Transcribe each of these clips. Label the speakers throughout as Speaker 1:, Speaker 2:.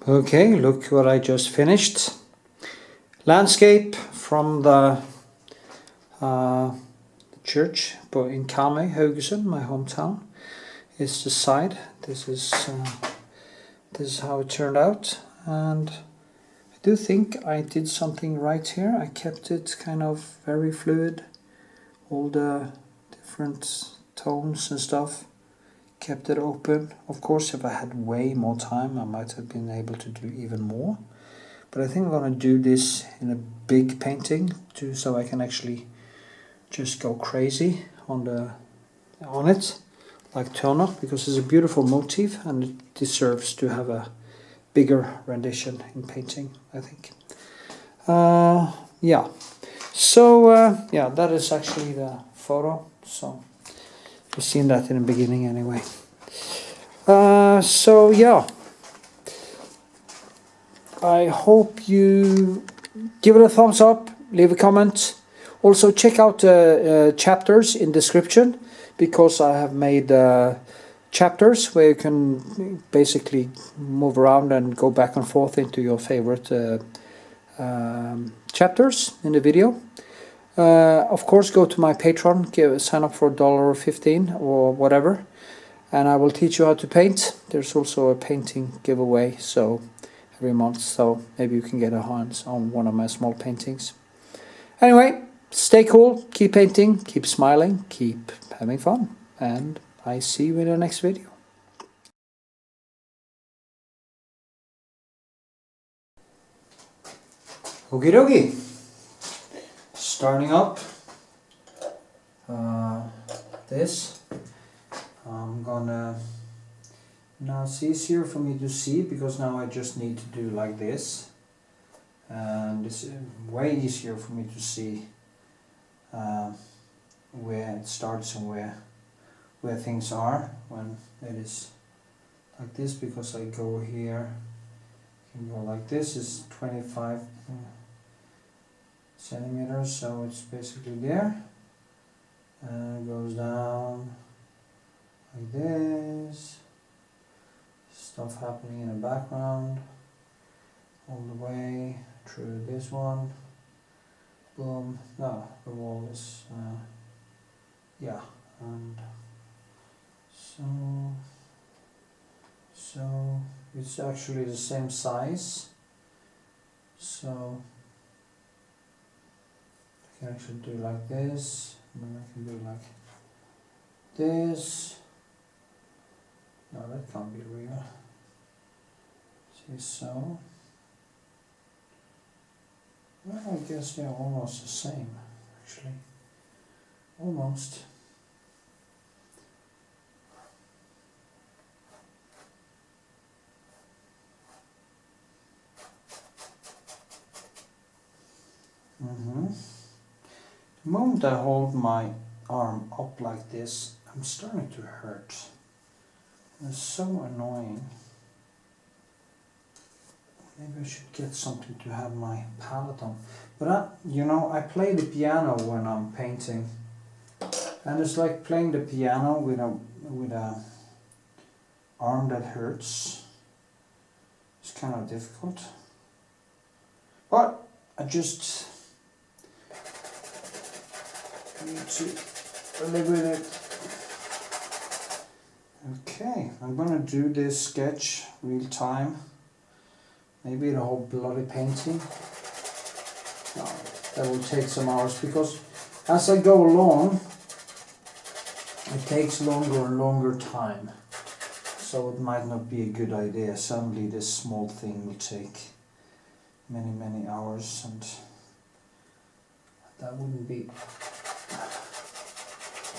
Speaker 1: Okay, look what I just finished. Landscape from the church in Karmøy, Haugesund, my hometown. Is the side. This is how it turned out, and I do think I did something right here. I kept it kind of very fluid, all the different tones and stuff. Kept it open. Of course, if I had way more time, I might have been able to do even more. But I think I'm going to do this in a big painting too, so I can actually just go crazy on it, like Turner, because it's a beautiful motif and it deserves to have a bigger rendition in painting, I think. Yeah. So yeah, that is actually the photo. So you've seen that in the beginning anyway. So yeah, I hope you give it a thumbs up, leave a comment. Also check out chapters in description, because I have made chapters where you can basically move around and go back and forth into your favorite chapters in the video. Of course, go to my PATRON, sign up for $1.15 or whatever, and I will teach you how to paint. There's also a painting giveaway every month, so maybe you can get a hands on one of my small paintings. Anyway, stay cool, keep painting, keep smiling, keep having fun, and I see you in the next video. Okie dokie. Starting up this. I'm gonna, now it's easier for me to see because now I just need to do like this, and it's way easier for me to see where it starts and where things are when it is like this, because I go here, can go like this, is 25 centimeters, so it's basically there, and it goes down like this, stuff happening in the background all the way through this one, boom, no, the wall is yeah, and so it's actually the same size, so I can actually do like this, and then I can do like this. No, that can't be real. See, so well, I guess they're almost the same, actually, almost. The moment I hold my arm up like this, I'm starting to hurt. It's so annoying. Maybe I should get something to have my palette on. But you know, I play the piano when I'm painting, and it's like playing the piano with a arm that hurts. It's kind of difficult. But I just need to live with it. Okay, I'm gonna do this sketch real time. Maybe the whole bloody painting. No, that will take some hours, because as I go along, it takes longer and longer time. So it might not be a good idea. Suddenly this small thing will take many hours, and that wouldn't be.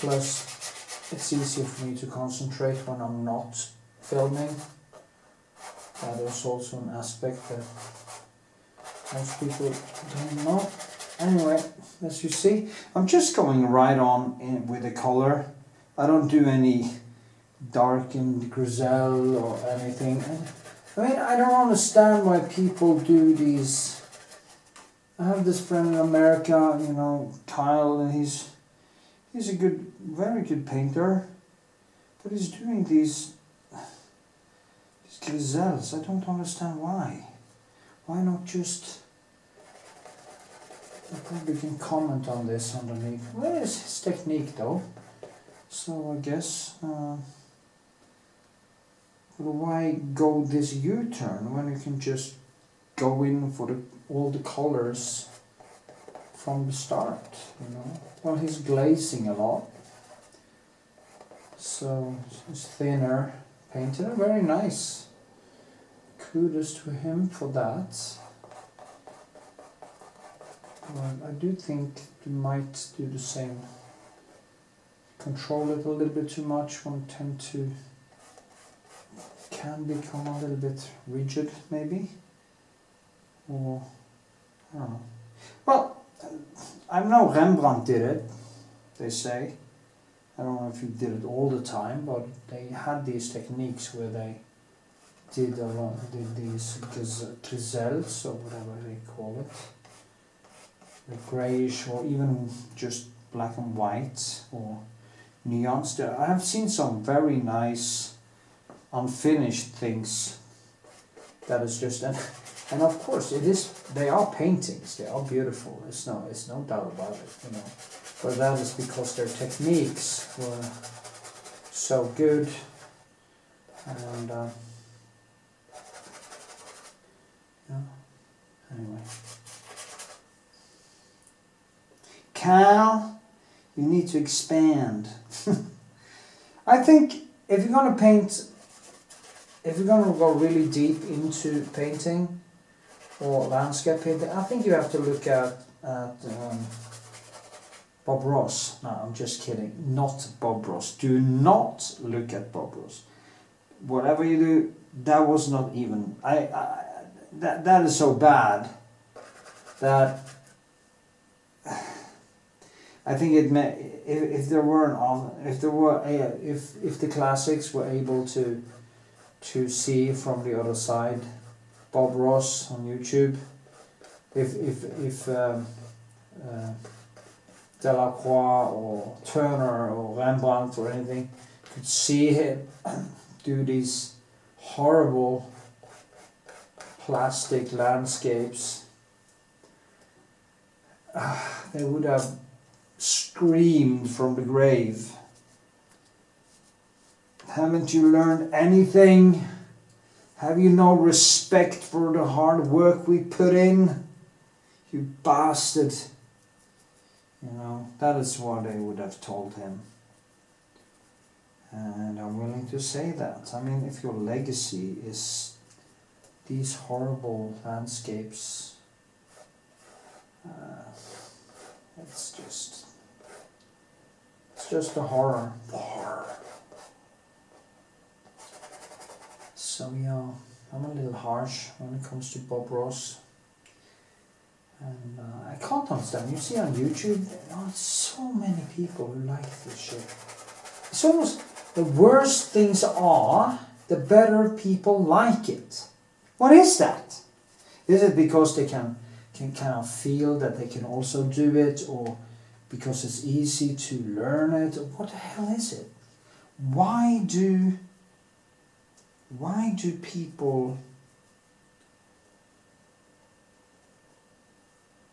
Speaker 1: Plus, it's easier for me to concentrate when I'm not filming. That is also an aspect that most people don't know. Anyway, as you see, I'm just going right on with the color. I don't do any darkened grizel or anything. I mean, I don't understand why people do these. I have this friend in America, you know, Kyle, and he's a very good painter, but he's doing these griselles. I don't understand why. Why not just... You probably can comment on this underneath. Well, it's his technique though. So I guess... why go this U-turn when you can just go in for all the colors from the start, you know? Well, he's glazing a lot. So it's thinner, painted, and very nice. Kudos to him for that. But I do think you might do the same. Control it a little bit too much, won't tend to... can become a little bit rigid, maybe. Or, I don't know. Well, I know Rembrandt did it, they say. I don't know if he did it all the time, but they had these techniques where they did these griselles, or whatever they call it. The greyish, or even just black and white, or nuanced. I have seen some very nice unfinished things that is just... And of course, it is. They are paintings. They are beautiful. It's no doubt about it, you know. But that is because their techniques were so good. And yeah. Anyway, Cal, you need to expand. I think if you're gonna paint, if you're gonna go really deep into painting or landscape painting, I think you have to look at Bob Ross. No, I'm just kidding. Not Bob Ross. Do not look at Bob Ross. Whatever you do, that was not even. That is so bad that I think it may. If the classics were able to see from the other side, Bob Ross on YouTube, if Delacroix or Turner or Rembrandt or anything could see him do these horrible plastic landscapes, they would have screamed from the grave. Haven't you learned anything? Have you no respect for the hard work we put in? You bastard. You know, that is what they would have told him. And I'm willing to say that. I mean, if your legacy is these horrible landscapes, it's just a horror. So yeah, I'm a little harsh when it comes to Bob Ross. And I can't understand. You see on YouTube, there are so many people who like this shit. It's almost the worse things are, the better people like it. What is that? Is it because they can kind of feel that they can also do it, or because it's easy to learn it? Or what the hell is it? Why do people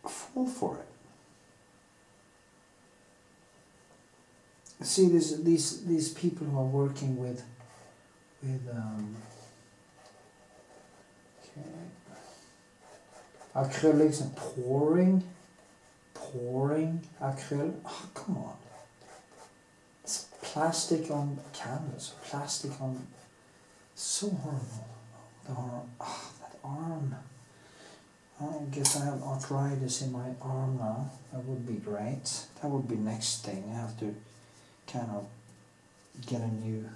Speaker 1: fall for it? See, these people who are working with acrylics and pouring acrylic. Oh, come on! It's plastic on canvas, plastic on. So horrible. That arm. I guess I have arthritis in my arm now. That would be great. That would be next thing. I have to kind of get a new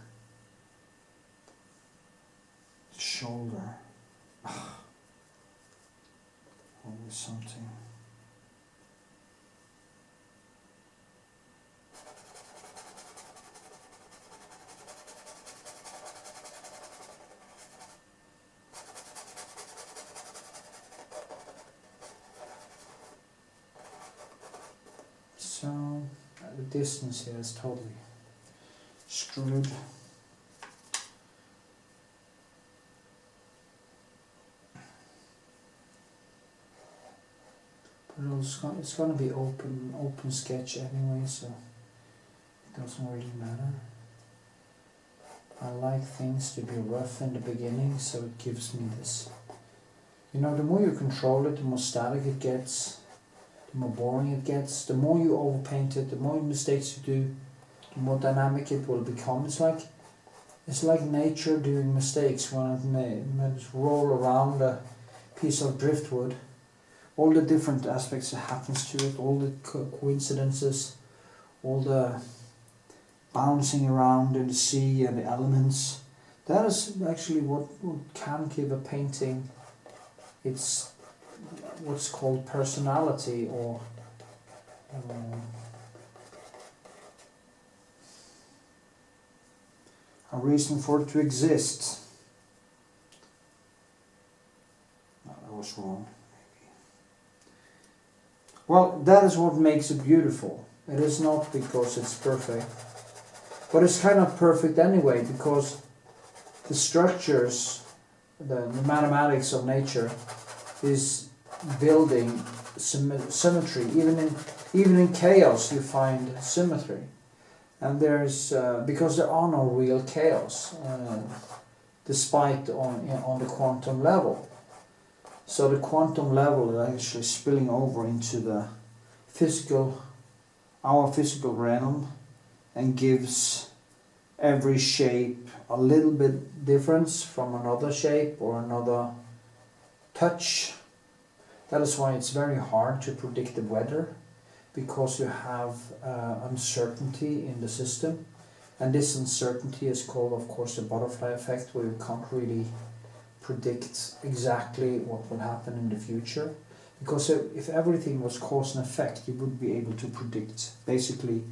Speaker 1: shoulder. Always something. So the distance here is totally screwed. It's gonna be open sketch anyway, so it doesn't really matter. I like things to be rough in the beginning, so it gives me this. You know, the more you control it, the more static it gets, the more boring it gets. The more you overpaint it, the more mistakes you do, the more dynamic it will become. It's like nature doing mistakes. When I just roll around a piece of driftwood, all the different aspects that happens to it, all the coincidences, all the bouncing around in the sea and the elements, that is actually what can give a painting its what's called personality, or a reason for it to exist. No, that was wrong. Well, that is what makes it beautiful. It is not because it's perfect, but it's kind of perfect anyway, because the structures, the mathematics of nature is building symmetry. Even in chaos you find symmetry. And there's because there are no real chaos, despite on the quantum level. So the quantum level is actually spilling over into the our physical realm, and gives every shape a little bit difference from another shape or another touch. That is why it's very hard to predict the weather, because you have uncertainty in the system, and this uncertainty is called, of course, the butterfly effect, where you can't really predict exactly what will happen in the future. Because if everything was cause and effect, you would be able to predict basically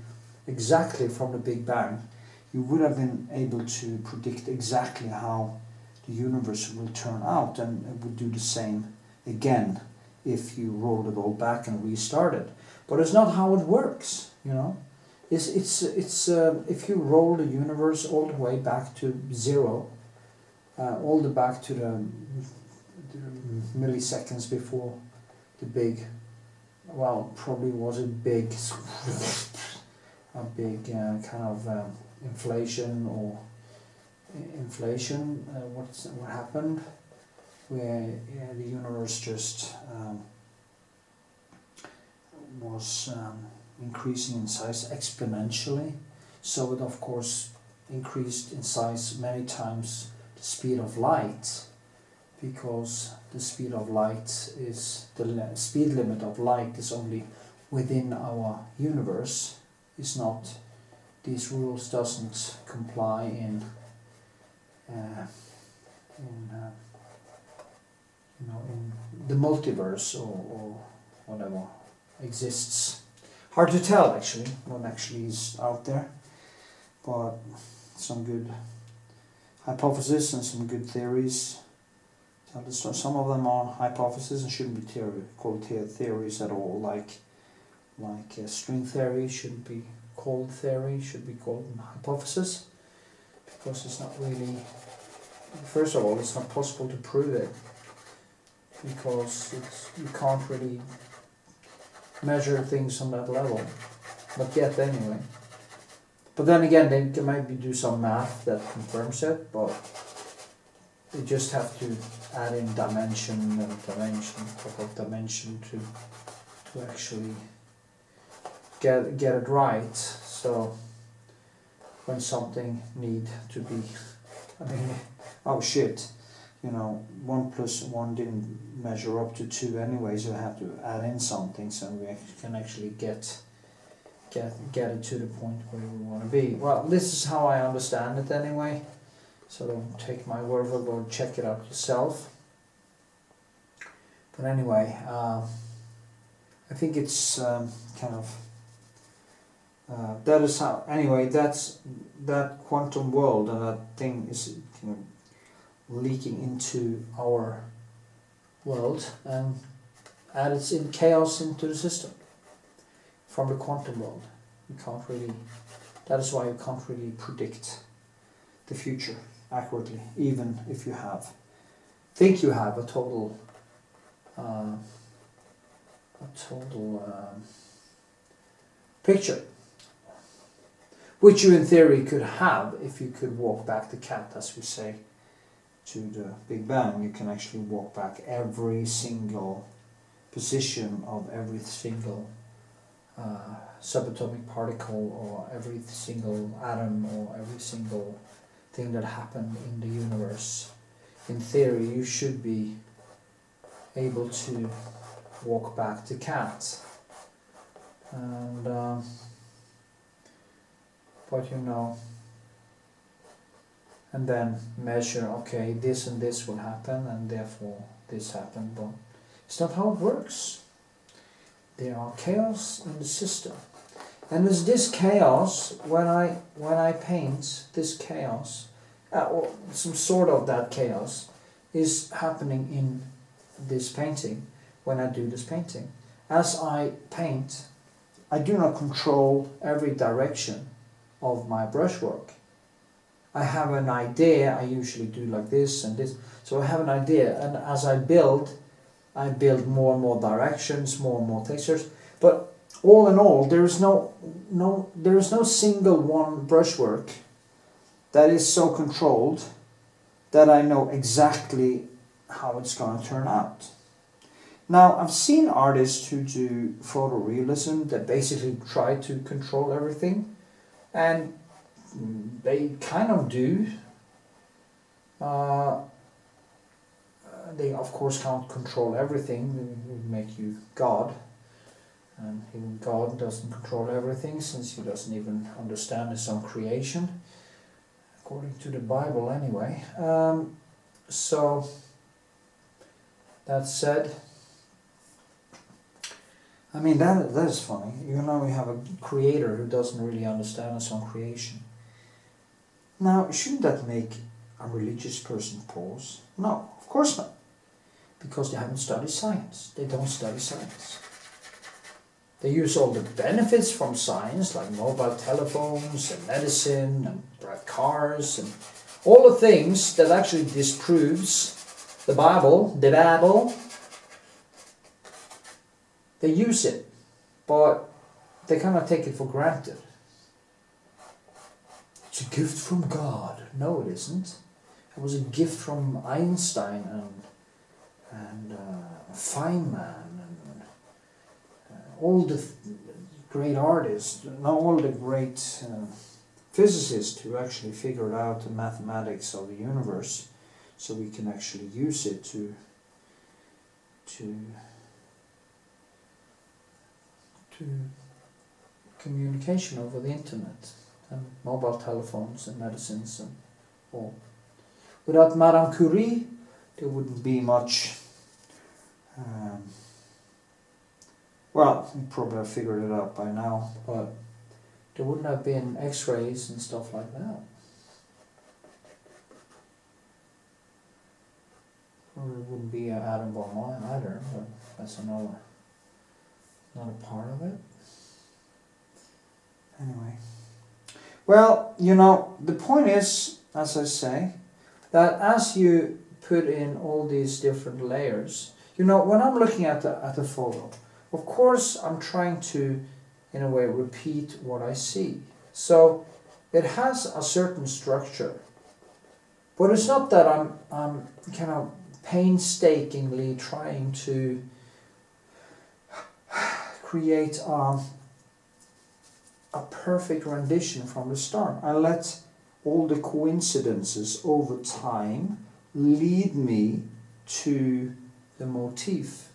Speaker 1: exactly from the Big Bang. You would have been able to predict exactly how the universe will turn out, and it would do the same again if you rolled it all back and restarted. But it's not how it works, you know. It's if you roll the universe all the way back to zero, all the back to the milliseconds before the big, well, probably was a big, kind of inflation. What happened, where the universe just was increasing in size exponentially. So it of course increased in size many times the speed of light, because the speed of light is the speed limit of light is only within our universe. It's not, these rules doesn't comply in the multiverse or whatever exists. Hard to tell actually what actually is out there, but some good hypotheses and some good theories. Some of them are hypotheses and shouldn't be called theories at all, like string theory shouldn't be called theory, should be called hypothesis, because it's not really, first of all, it's not possible to prove it, because you can't really measure things on that level, not yet anyway. But then again, they can maybe do some math that confirms it, but they just have to add in dimension to actually get it right. So when something need to be, oh shit, 1 plus 1 didn't measure up to 2 anyway, so I have to add in something so we can actually get it to the point where we want to be. Well, this is how I understand it anyway, so don't take my word for it, go check it out yourself. But anyway, I think it's kind of that is how, anyway, that's that quantum world, and that thing is leaking into our world and adds in chaos into the system from the quantum world. You can't really, that is why you can't really predict the future accurately, even if you think you have a total picture, which you in theory could have if you could walk back the cat, as we say, to the Big Bang. You can actually walk back every single position of every single subatomic particle, or every single atom, or every single thing that happened in the universe. In theory, you should be able to walk back the cat. And but you know, and then measure, okay, this and this will happen, and therefore this happened. But it's not how it works. There are chaos in the system, and it's this chaos when I paint. This chaos, or some sort of that chaos, is happening in this painting. When I do this painting, as I paint, I do not control every direction of my brushwork. I have an idea. I usually do like this and this. So I have an idea, and as I build more and more directions, more and more textures. But all in all, there is no single one brushwork that is so controlled that I know exactly how it's going to turn out. Now, I've seen artists who do photorealism that basically try to control everything, and they kind of do. They of course can't control everything. It would make you God, and even God doesn't control everything, since he doesn't even understand his own creation, according to the Bible anyway. So that said, I mean, that is funny. You know, we have a creator who doesn't really understand his own creation. Now, shouldn't that make a religious person pause? No, of course not. Because they haven't studied science. They don't study science. They use all the benefits from science, like mobile telephones and medicine and drive cars and all the things that actually disproves the Bible, They use it, but they kind of take it for granted. It's a gift from God. No, it isn't. It was a gift from Einstein and Feynman and all the great artists, not all the great physicists who actually figured out the mathematics of the universe, so we can actually use it to communication over the internet and mobile telephones and medicines and all. Without Madame Curie, there wouldn't be much. Well, you probably have figured it out by now, but there wouldn't have been X-rays and stuff like that. Probably wouldn't be an atom bomb either, but that's another part of it. Anyway. Well, you know, the point is, as I say, that as you put in all these different layers, you know, when I'm looking at the photo, of course I'm trying to, in a way, repeat what I see. So it has a certain structure, but it's not that I'm kind of painstakingly trying to create a perfect rendition from the start. I let all the coincidences over time lead me to the motif.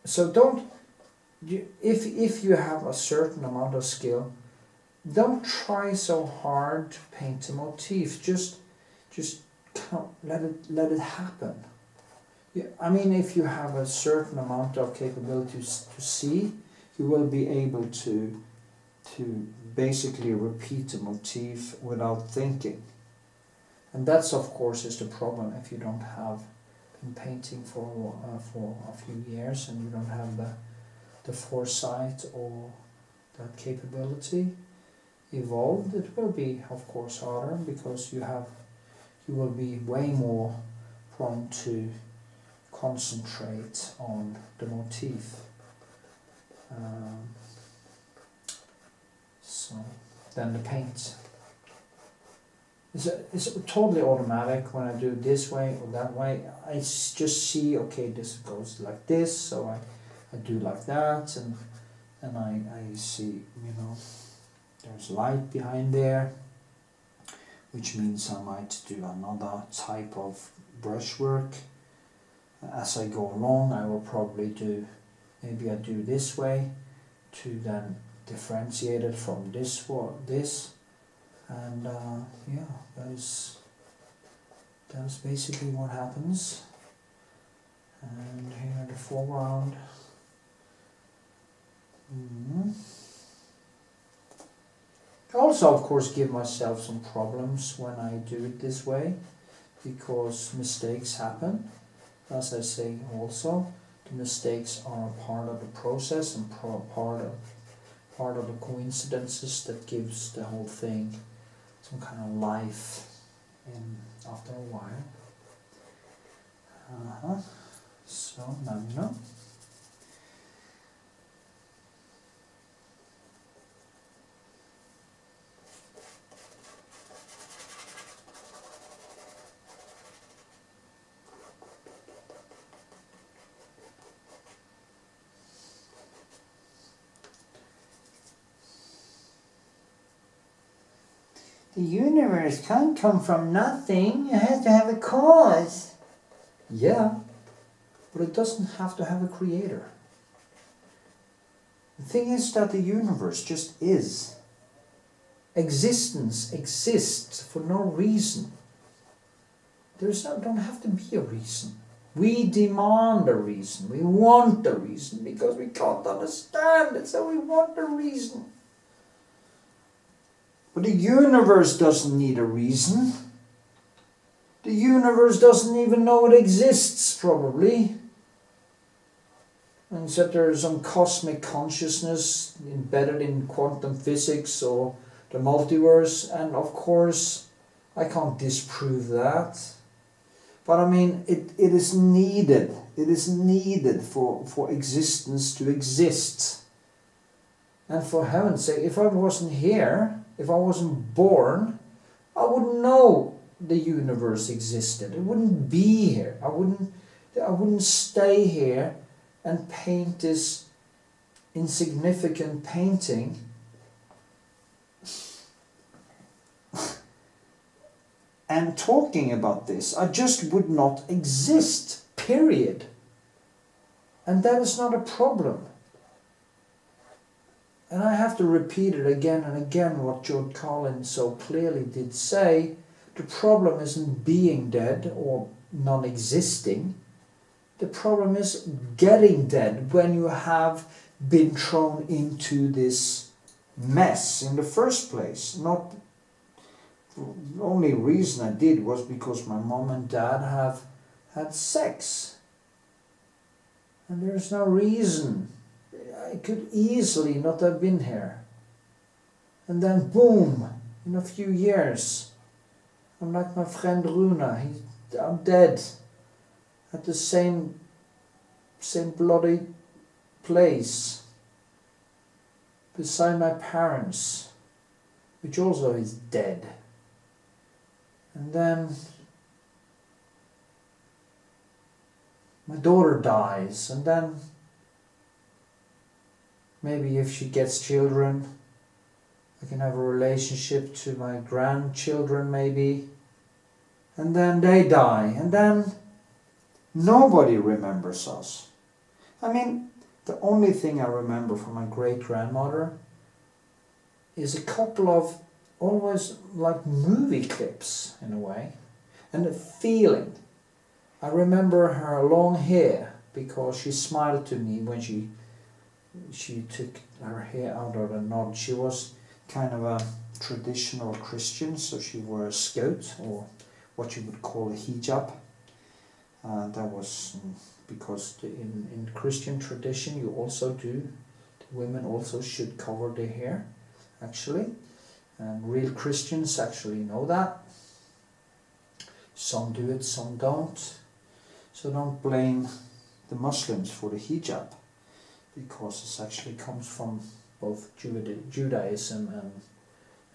Speaker 1: So if you have a certain amount of skill, don't try so hard to paint a motif. Just let it happen. Yeah, I mean, if you have a certain amount of capabilities to see, you will be able to basically repeat the motif without thinking. And that's, of course, is the problem if you don't have been painting for a few years and you don't have the foresight or that capability evolved. It will be, of course, harder because you will be way more prone to concentrate on the motif. So then the paint. It's totally automatic when I do it this way or that way. I just see, okay, this goes like this, so I do like that, and I see, you know, there's light behind there, which means I might do another type of brushwork. As I go along, I will probably do, maybe I do this way to then differentiate it from this, and yeah, that's basically what happens. And here the foreground. I also, of course, give myself some problems when I do it this way, because mistakes happen. As I say also, the mistakes are a part of the process and part of the coincidences that gives the whole thing some kind of life after a while. So now you know. The universe can't come from nothing, it has to have a cause. Yeah, but it doesn't have to have a creator. The thing is that the universe just is. Existence exists for no reason. Don't have to be a reason. We demand a reason, we want a reason, because we can't understand it, so we want a reason. But the universe doesn't need a reason. The universe doesn't even know it exists, probably. And so there's some cosmic consciousness embedded in quantum physics or the multiverse, and of course I can't disprove that. But I mean, it is needed. It is needed for existence to exist. And for heaven's sake, if I wasn't here, if I wasn't born, I wouldn't know the universe existed. It wouldn't be here. I wouldn't stay here and paint this insignificant painting. And talking about this, I just would not exist, period. And that is not a problem. And I have to repeat it again and again, what George Carlin so clearly did say. The problem isn't being dead or non-existing. The problem is getting dead when you have been thrown into this mess in the first place. Not the only reason I did was because my mom and dad have had sex. And there's no reason. I could easily not have been here. And then boom, in a few years, I'm like my friend Runa, I'm dead. At the same bloody place. Beside my parents, which also is dead. And then my daughter dies, and then maybe if she gets children, I can have a relationship to my grandchildren maybe. And then they die, and then nobody remembers us. I mean, the only thing I remember from my great-grandmother is a couple of always like movie clips in a way. And the feeling. I remember her long hair because she smiled to me when she took her hair out of the knot. She was kind of a traditional Christian, so she wore a skirt, or what you would call a hijab. That was because in Christian tradition you also do, the women also should cover their hair, actually. And real Christians actually know that. Some do it, some don't. So don't blame the Muslims for the hijab, because this actually comes from both Judaism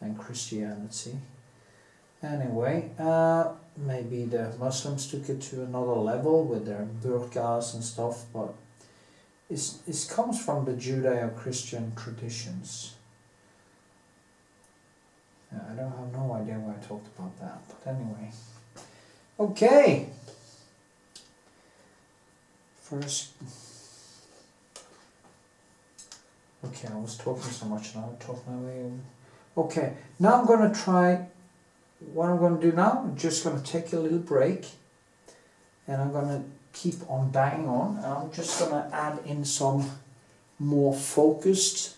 Speaker 1: and Christianity. Anyway, maybe the Muslims took it to another level with their burqas and stuff, but it comes from the Judeo-Christian traditions. I don't have no idea why I talked about that, but anyway. Okay. First. Okay, I was talking so much now. I talked my way over. Okay, now I'm going to try. What I'm going to do now, I'm just going to take a little break, and I'm going to keep on banging on, and I'm just going to add in some more focused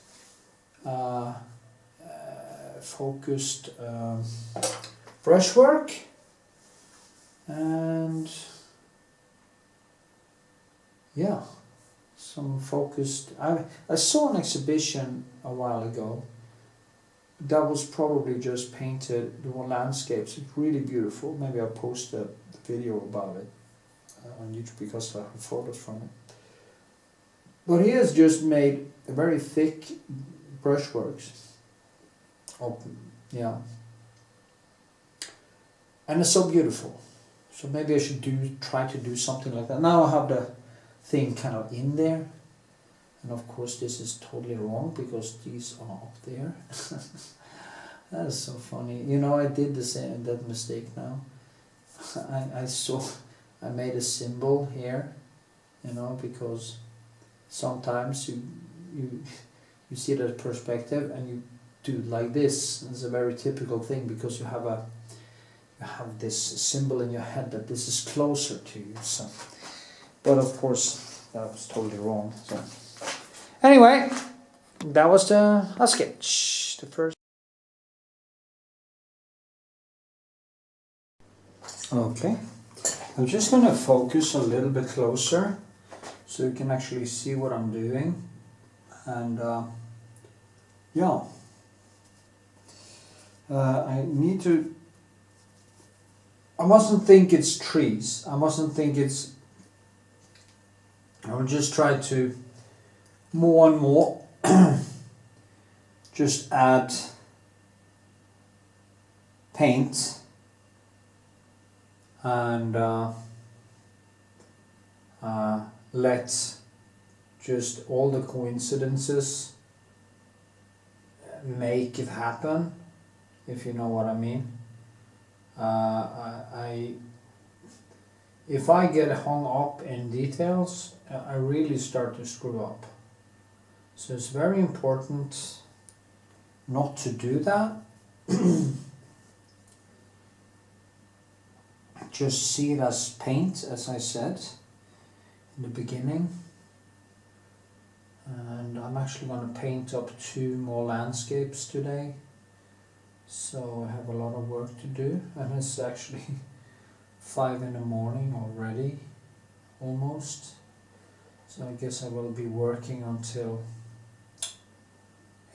Speaker 1: brushwork, and yeah, some focused. I saw an exhibition a while ago that was probably just painted, the landscapes. It's really beautiful. Maybe I'll post a video about it on YouTube, because I have photos from it. But he has just made a very thick brushworks. Yeah. And it's so beautiful. So maybe I should try to do something like that. Now I have the thing kind of in there. And of course this is totally wrong, because these are up there. That is so funny. You know, I did that mistake now. I made a symbol here, you know, because sometimes you see that perspective and you do it like this. It's a very typical thing, because you have this symbol in your head that this is closer to you. So, but of course that was totally wrong. So anyway, that was a sketch. The first. Okay, I'm just going to focus a little bit closer so you can actually see what I'm doing. And yeah, I mustn't think it's trees. I will just try to more and more just add paint and let just all the coincidences make it happen, if you know what I mean. If I get hung up in details, I really start to screw up. So it's very important not to do that. Just see it as paint, as I said in the beginning. And I'm actually going to paint up 2 more landscapes today. So I have a lot of work to do, and it's actually 5 in the morning already, almost. So I guess I will be working until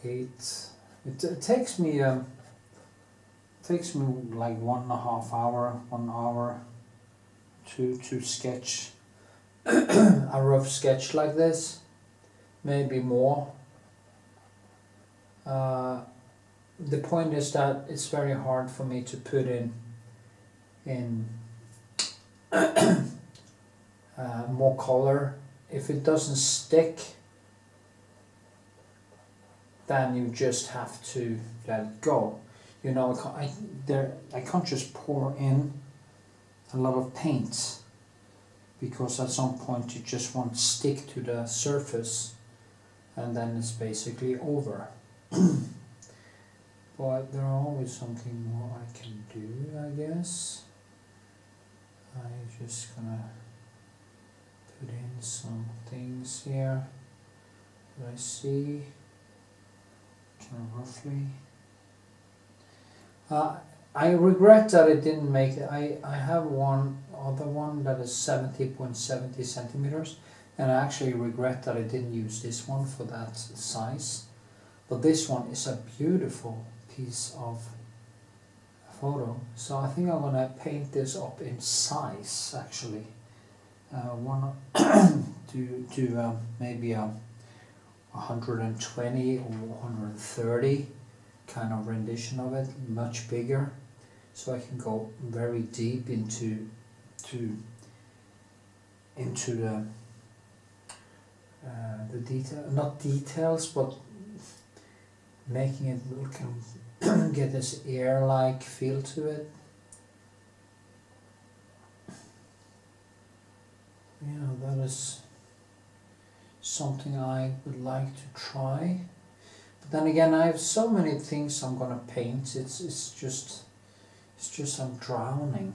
Speaker 1: 8. It takes me like 1.5 hour, 1 hour to sketch a rough sketch like this, maybe more. The point is that it's very hard for me to put in more color. If it doesn't stick, then you just have to let it go. You know, I can't just pour in a lot of paint, because at some point you just won't stick to the surface, and then it's basically over. But there are always something more I can do, I guess. I'm just gonna put in some things here that I see, kind of roughly. I regret that I didn't make it. I have one other one that is 70.70 centimeters, and I actually regret that I didn't use this one for that size. But this one is a beautiful piece of photo. So I think I'm gonna paint this up in size, actually. one do maybe a 120 or 130 kind of rendition of it, much bigger, so I can go very deep into the detail, not details, but making it look and get this air-like feel to it. Yeah, that is something I would like to try. But then again, I have so many things I'm gonna paint. It's just I'm drowning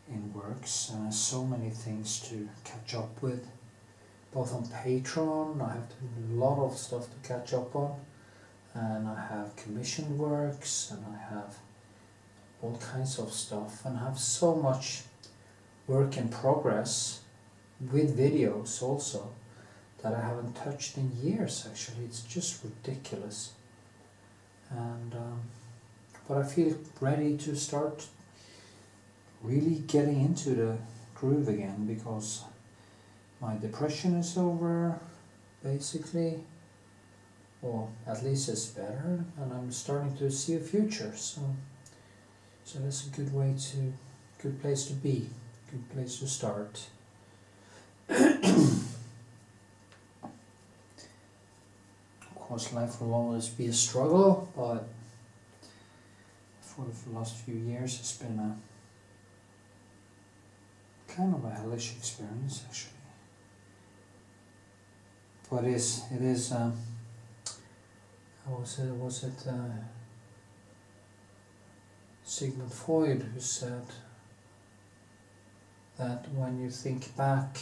Speaker 1: in works, and so many things to catch up with. Both on PATRON, I have a lot of stuff to catch up on, and I have commissioned works, and I have all kinds of stuff, and I have so much work in progress with videos also that I haven't touched in years. Actually, it's just ridiculous. And but I feel ready to start really getting into the groove again, because my depression is over, basically, or at least it's better, and I'm starting to see a future. So that's a good place to be, good place to start. Of course, life will always be a struggle, but for the last few years it's been a kind of a hellish experience, actually. But it is was it Sigmund Freud who said that when you think back,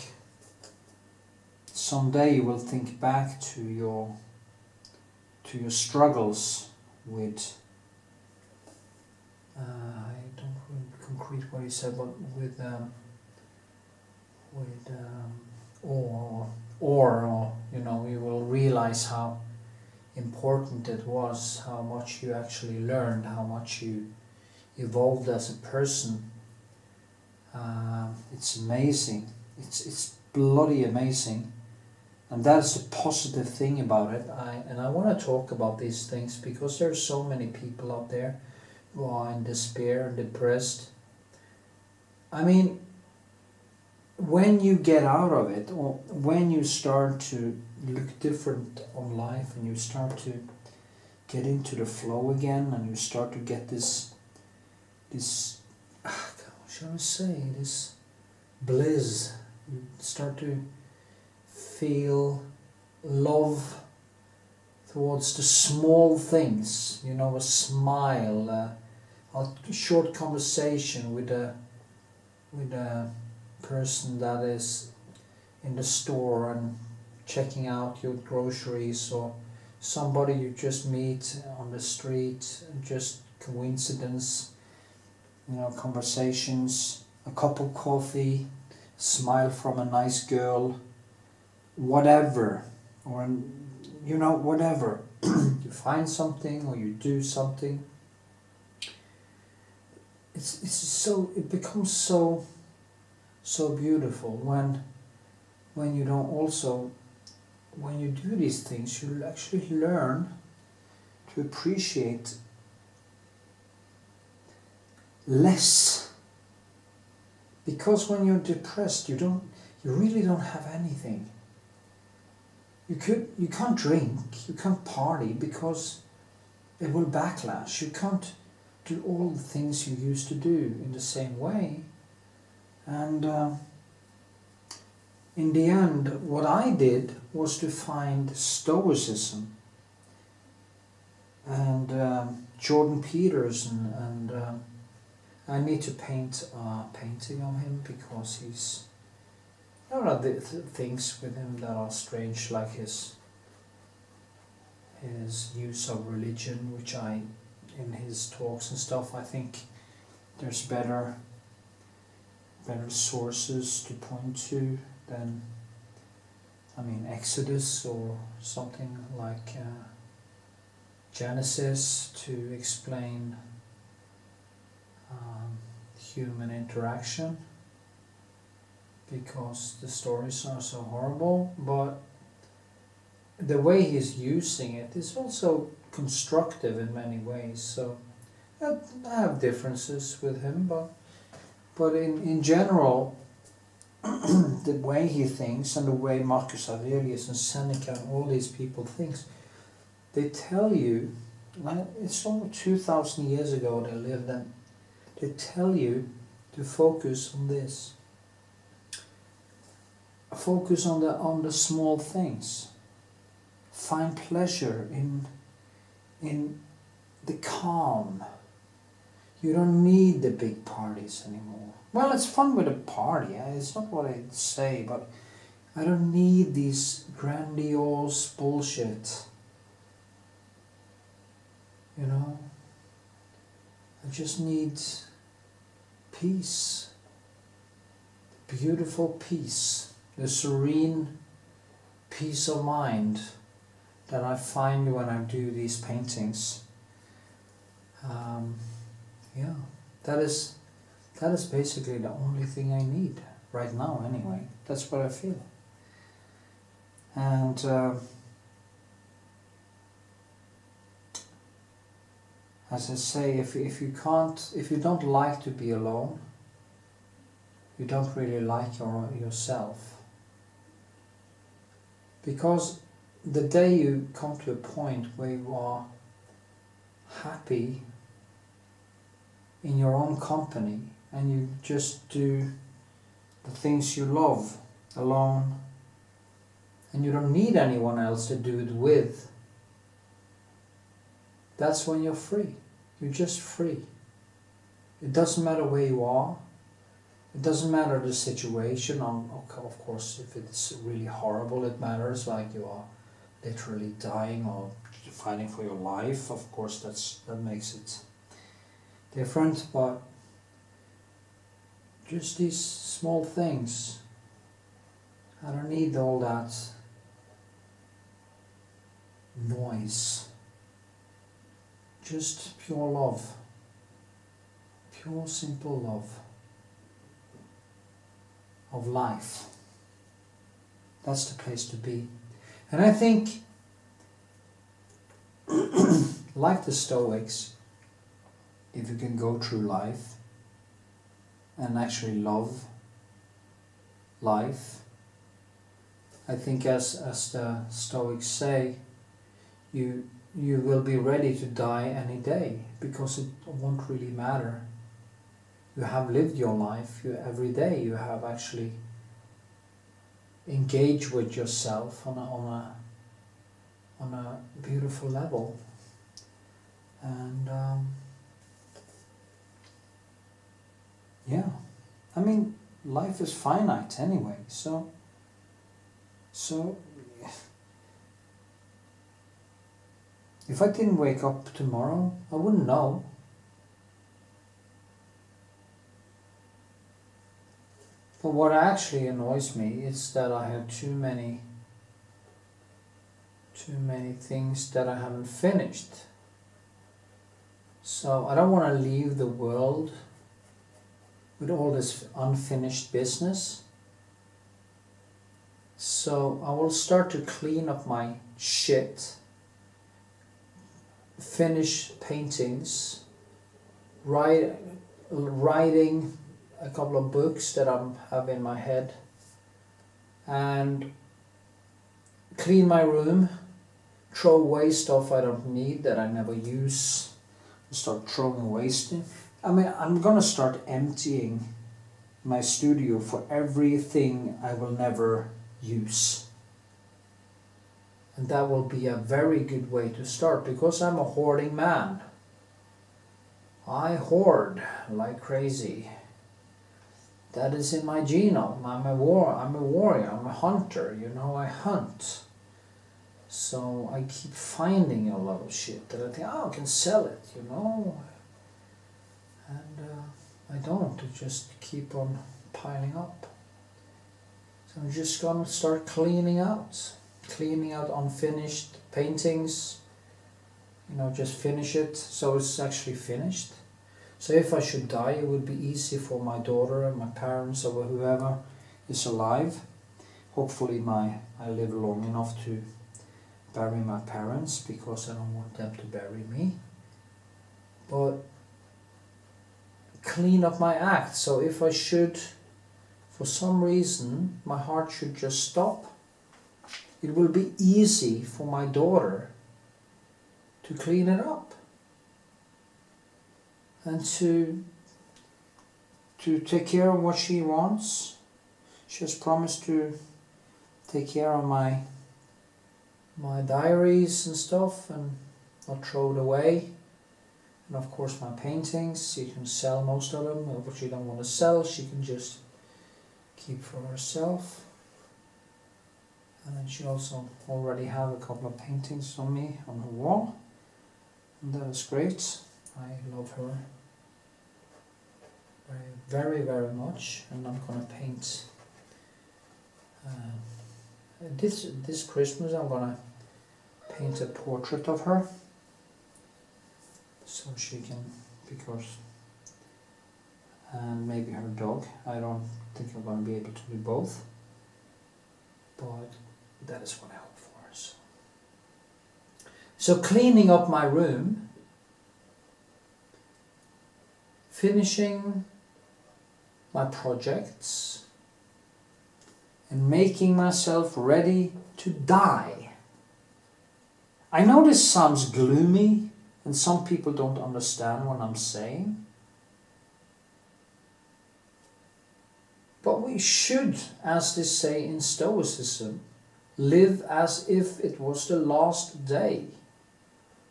Speaker 1: someday you will think back to your struggles with I don't remember concrete what he said, but with or you know, you will realize how important it was, how much you actually learned, how much you evolved as a person. It's amazing. It's bloody amazing, and that's the positive thing about it. I want to talk about these things because there are so many people out there who are in despair and depressed. I mean, when you get out of it, or when you start to look different on life, and you start to get into the flow again, and you start to get this what shall I say, this bliss, you start to feel love towards the small things, you know, a smile, a short conversation with a person that is in the store and checking out your groceries, or somebody you just meet on the street, just coincidence, you know, conversations, a cup of coffee, smile from a nice girl, whatever, or you know, whatever. You find something or you do something, it becomes so beautiful when you don't also, when you do these things, you actually learn to appreciate less. Because when you're depressed, you really don't have anything. You can't drink, you can't party, because it will backlash. You can't do all the things you used to do in the same way. And in the end, what I did was to find Stoicism and Jordan Peterson, and I need to paint a painting of him, because there are things with him that are strange, like his use of religion, which in his talks and stuff, I think there's better sources to point to than, I mean, Exodus or something like Genesis to explain human interaction. because the stories are so horrible, but the way he's using it is also constructive in many ways. So I have differences with him, but in general, the way he thinks and the way Marcus Aurelius and Seneca and all these people thinks, they tell you, it's over 2,000 years ago they lived, and they tell you to focus on this. Focus on the small things. Find pleasure in the calm. You don't need the big parties anymore. Well, it's fun with a party, it's not what I'd say, but I don't need these grandiose bullshit. You know? I just need peace. Beautiful peace. The serene peace of mind that I find when I do these paintings. Yeah, that is basically the only thing I need right now anyway. That's what I feel. And as I say, if you don't like to be alone, you don't really like yourself. Because the day you come to a point where you are happy in your own company and you just do the things you love alone and you don't need anyone else to do it with, that's when you're free. You're just free. It doesn't matter where you are. It doesn't matter the situation. Of course, if it's really horrible, it matters, like you are literally dying or fighting for your life. Of course, that makes it different, but just these small things. I don't need all that noise. Just pure love. Pure, simple love of life. That's the place to be. And I think, like the Stoics, if you can go through life and actually love life, I think as the Stoics say, you will be ready to die any day, because it won't really matter. You have lived your life. Every day you have actually engaged with yourself on a beautiful level. And yeah, I mean, life is finite anyway, so if I didn't wake up tomorrow, I wouldn't know. But what actually annoys me is that I have too many things that I haven't finished. So I don't want to leave the world with all this unfinished business. So I will start to clean up my shit, finish paintings, writing a couple of books that I have in my head, and clean my room, throw away stuff I don't need that I never use, start throwing away stuff. I mean, I'm gonna start emptying my studio for everything I will never use. And that will be a very good way to start, because I'm a hoarding man. I hoard like crazy. That is in my genome. I'm a warrior, I'm a hunter, you know, I hunt. So I keep finding a lot of shit that I think, oh, I can sell it, you know. And I don't, I just keep on piling up. So I'm just gonna start cleaning out unfinished paintings, you know, just finish it so it's actually finished. So if I should die, it would be easy for my daughter and my parents or whoever is alive. Hopefully I live long enough to bury my parents, because I don't want them to bury me. But clean up my act. So if I should, for some reason, my heart should just stop, it will be easy for my daughter to clean it up and to take care of what she wants. She has promised to take care of my diaries and stuff and not throw it away. And of course my paintings, she can sell most of them. What she don't want to sell, she can just keep for herself. And then she also already have a couple of paintings on me on her wall. And that is great. I love her very, very much. And I'm gonna paint this Christmas. I'm gonna paint a portrait of her, so she can, because, and maybe her dog. I don't think I'm gonna be able to do both, but that is what I hope for. So cleaning up my room, finishing my projects, and making myself ready to die. I know this sounds gloomy, and some people don't understand what I'm saying. But we should, as they say in Stoicism, live as if it was the last day.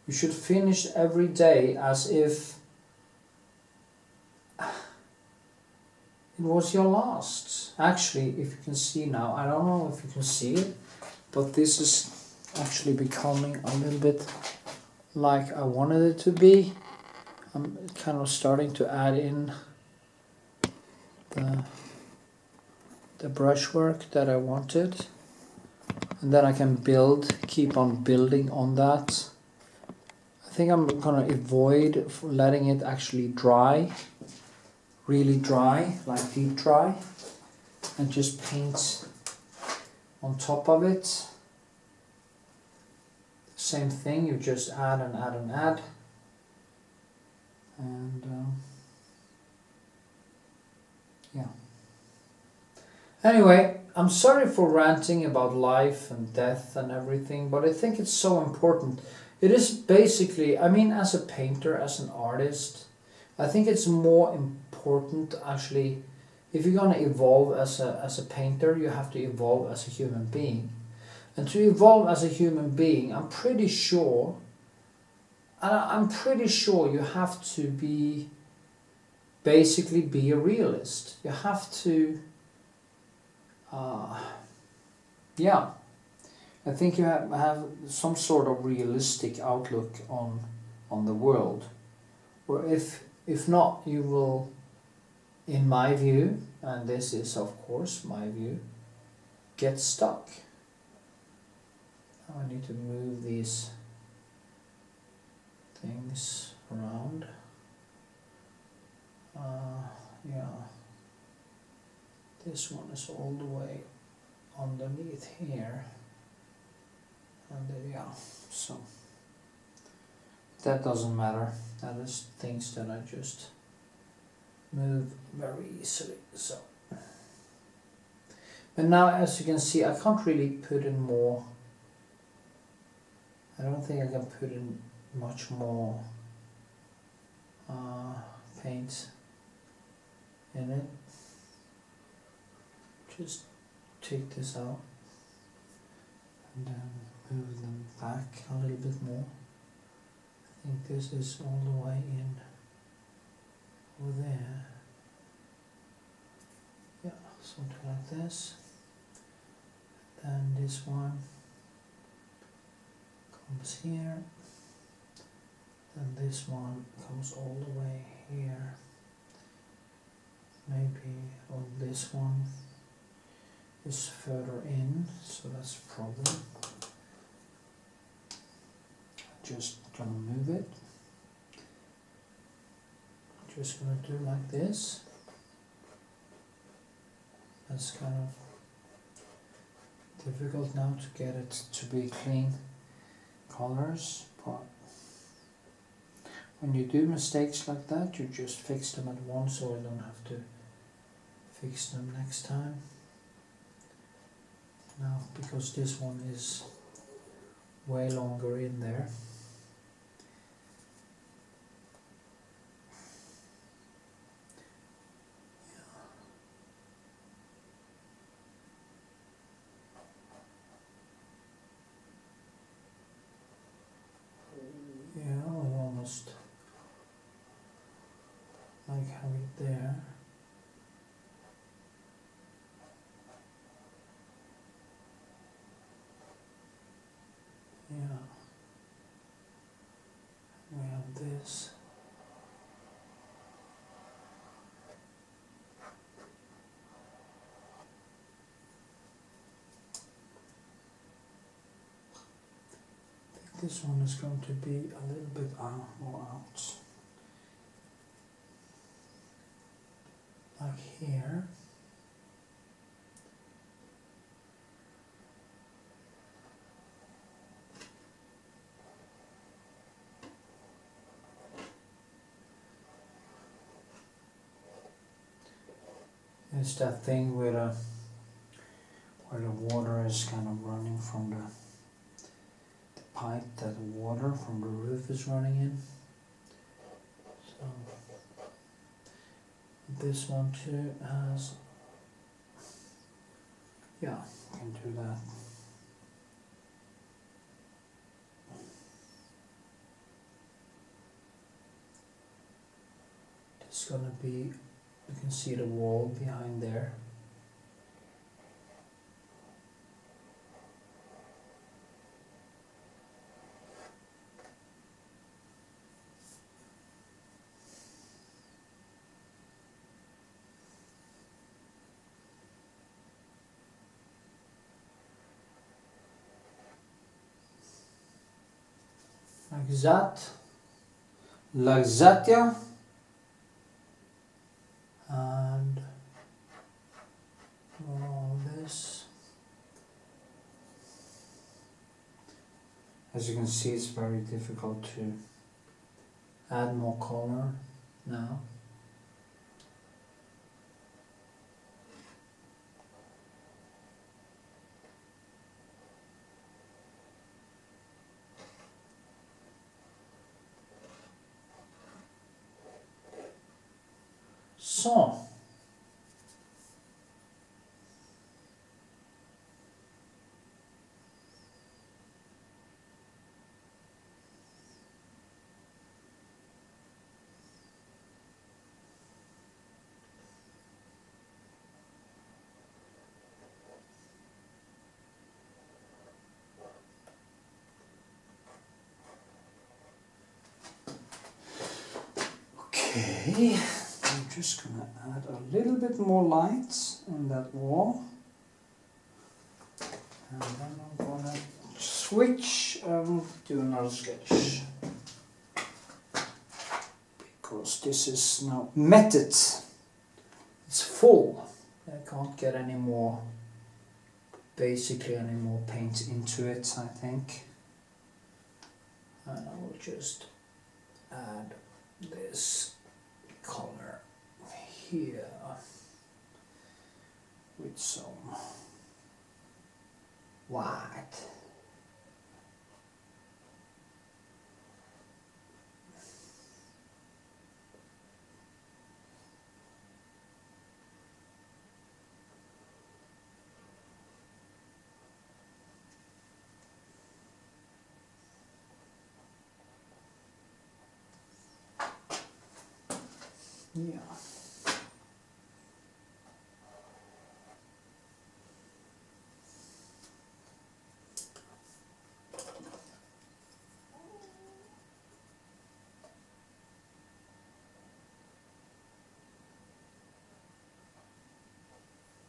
Speaker 1: You should finish every day as if it was your last. Actually, if you can see now, I don't know if you can see it, but this is actually becoming a little bit like I wanted it to be. I'm kind of starting to add in the brushwork that I wanted, and then I can keep on building on that. I think I'm gonna avoid letting it actually dry, really dry, like deep dry, and just paint on top of it. Same thing, you just add and add and add. And yeah. Anyway, I'm sorry for ranting about life and death and everything, but I think it's so important. It is basically, I mean, as a painter, as an artist, I think it's more important actually, if you're gonna evolve as a painter, you have to evolve as a human being. And to evolve as a human being, I'm pretty sure you have to basically be a realist. You have to, yeah, I think you have some sort of realistic outlook on the world. Or if not, you will, in my view, and this is of course my view, get stuck. Now I need to move these things around. Yeah, this one is all the way underneath here, and yeah, so that doesn't matter. That is things that I just move very easily. So, but now, as you can see, I can't really put in more. I don't think I can put in much more paint in it. Just take this out and then move them back a little bit more. I think this is all the way in over there. Yeah, something like this. Then this one comes here, and this one comes all the way here. Maybe on this one is further in, so that's a problem. Just gonna move it. Just gonna do like this. It's kind of difficult now to get it to be clean colors, but when you do mistakes like that, you just fix them at once so I don't have to fix them next time. Now, because this one is way longer in there, yeah, we almost like have it there. Yeah, we have this. I think this one is going to be a little bit more out. Like here. It's that thing where the water is kind of running from the pipe that the water from the roof is running in. So this one too has, yeah, I can do that. It's gonna be, you can see the wall behind there. Like that. Like that, yeah. And all this. As you can see, it's very difficult to add more color now. So, okay, I'm just gonna add a little bit more light in that wall. And then I'm gonna switch and do another sketch. Because this is now matted. It's full. I can't get any more, basically any more paint into it, I think. And I will just add this color here with some white. Yeah.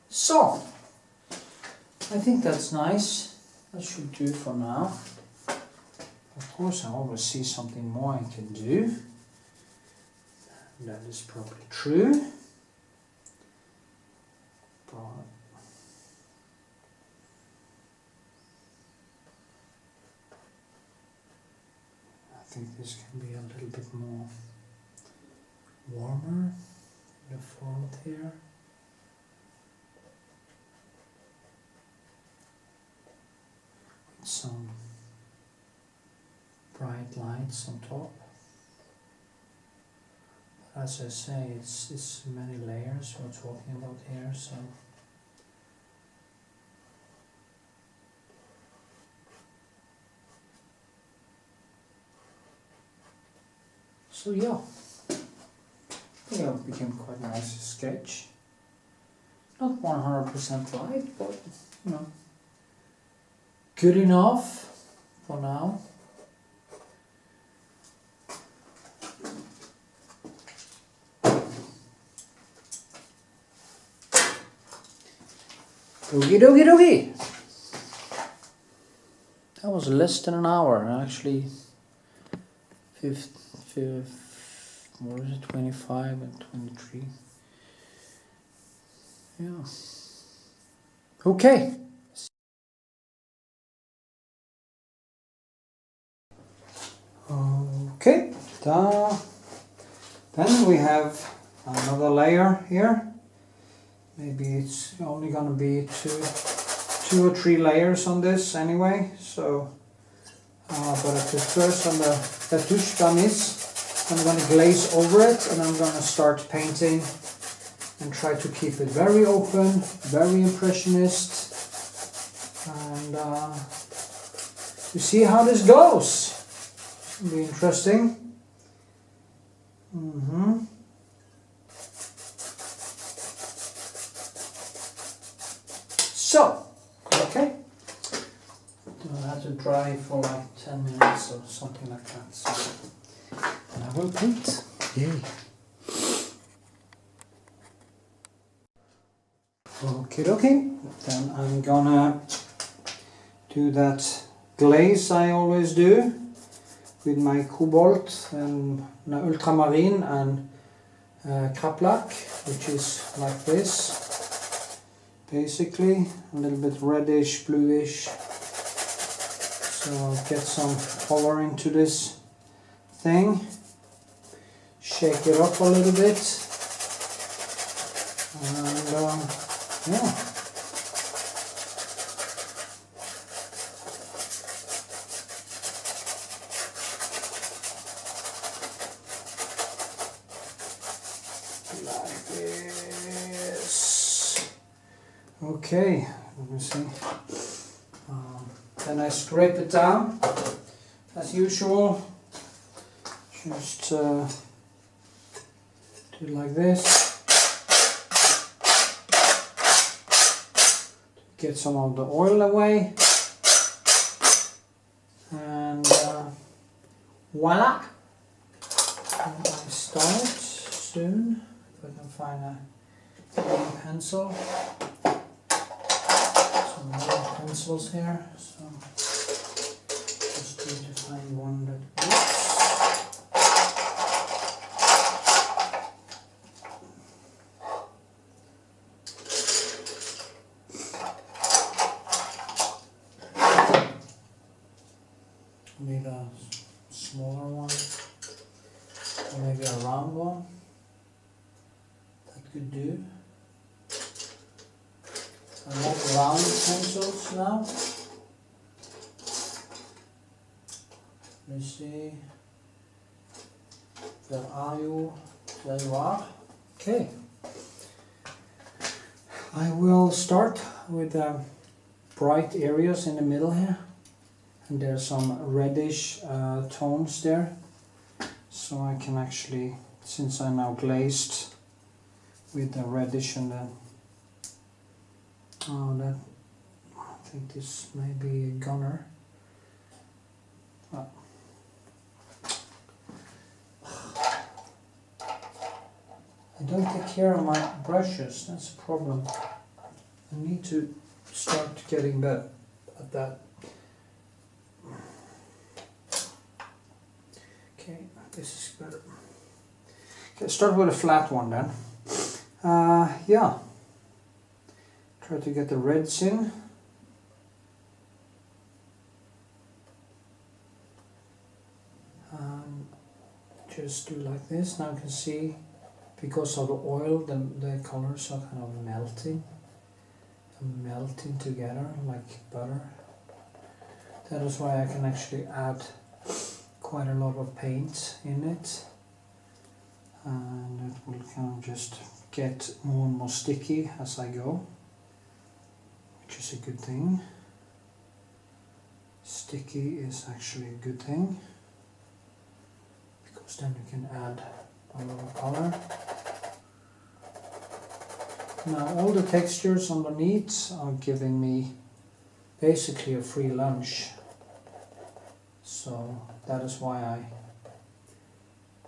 Speaker 1: So, I think that's nice. That should do for now. Of course, I always see something more I can do. That is probably true. But think this can be a little bit more warmer in the front here. With some bright lights on top. As I say, it's many layers we're talking about here, so yeah, it became quite a nice sketch. Not 100% right, but you know, good enough for now. Okie dokie dokie. That was less than an hour, actually. What is it? 25 and 23. Yeah. Okay. Okay. Then we have another layer here. Maybe it's only going to be two or three layers on this anyway. So, but at the first on the Retouching Varnish, I'm going to glaze over it, and I'm going to start painting and try to keep it very open, very impressionist, and you see how this goes. It'll be interesting. So, okay, I have to dry for like 10 minutes or something like that, so I will paint. Yay. Okay, then I'm gonna do that glaze I always do with my cobalt and ultramarine and kraplak, which is like this. Basically, a little bit reddish, bluish. So I'll get some color into this thing. Shake it up a little bit. And yeah. Like this. Okay, let me see. Then I scrape it down as usual. Just do it like this. Get some of the oil away. And voila! And I start soon. If I can find a clean pencil. Some more pencils here. So just need to find one that works. Need a smaller one, or maybe a round one. That could do. I like round pencils now. Let me see. Where are you? There you are. Okay. I will start with the bright areas in the middle here. And there's some reddish tones there, so I can actually, since I'm now glazed with the reddish and the, that, I think this may be a gunner. I don't take care of my brushes, that's a problem. I need to start getting better at that. Okay, this is better. Okay, start with a flat one then. Yeah. Try to get the reds in. just do like this. Now you can see, because of the oil, the colors are kind of melting together like butter. That is why I can actually add quite a lot of paint in it, and it will kind of just get more and more sticky as I go, which is a good thing. Sticky is actually a good thing, because then you can add a lot of color. Now all the textures underneath are giving me basically a free lunch, so that is why I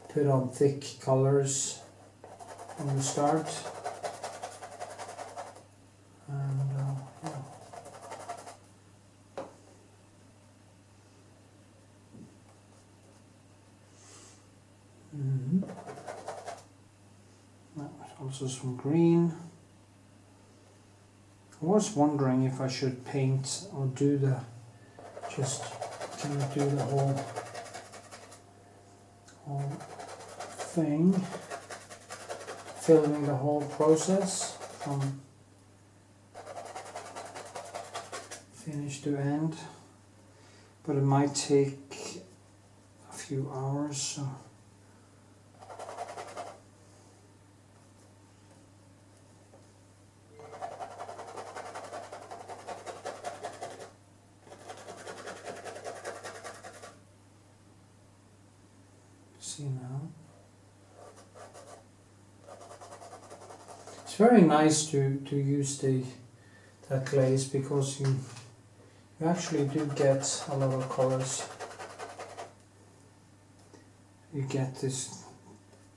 Speaker 1: put on thick colors from the start. And yeah. Also some green. I was wondering if I should paint or do the whole thing, filming the whole process from finish to end, but it might take a few hours. So. See now. It's very nice to use that glaze, because you actually do get a lot of colors. You get this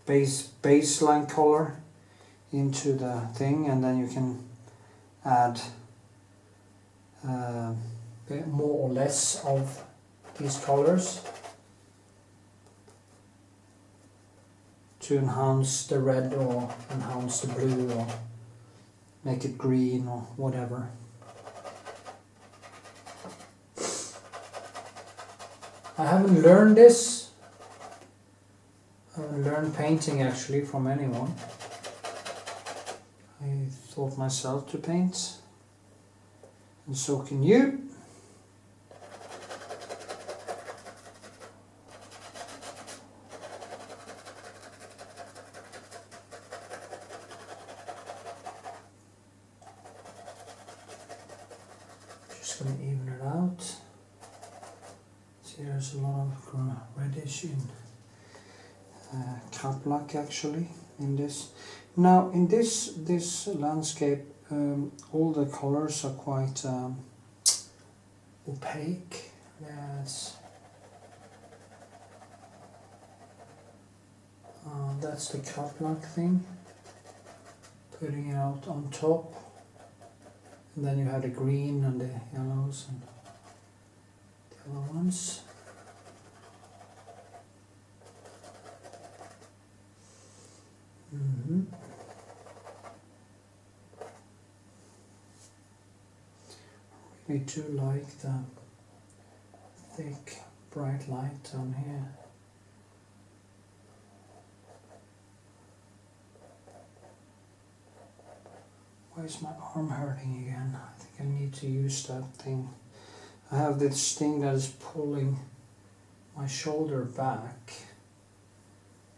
Speaker 1: baseline color into the thing, and then you can add more or less of these colors to enhance the red or enhance the blue or make it green or whatever. I haven't learned this. I haven't learned painting actually from anyone. I taught myself to paint, and so can you. Just going to even it out. See, there's a lot of reddish in Kraplak actually in this. Now in this landscape, all the colors are quite opaque. Yes. That's the Kraplak thing. Putting it out on top. And then you have the green and the yellows and the other ones. I really do like the thick, bright light down here. Why is my arm hurting again? I think I need to use that thing. I have this thing that is pulling my shoulder back,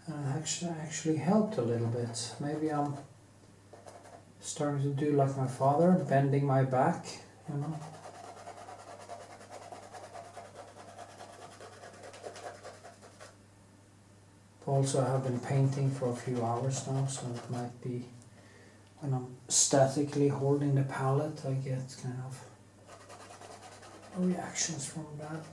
Speaker 1: and it actually helped a little bit. Maybe I'm starting to do like my father, bending my back, you know. Also, I have been painting for a few hours now, so it might be when I'm statically holding the palette, I get kind of reactions from that.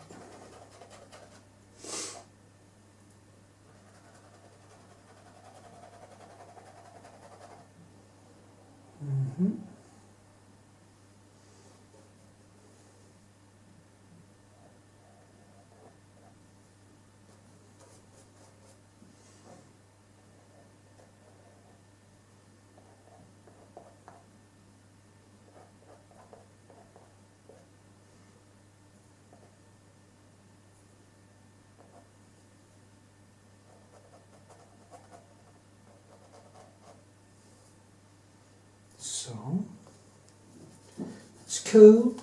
Speaker 1: cool.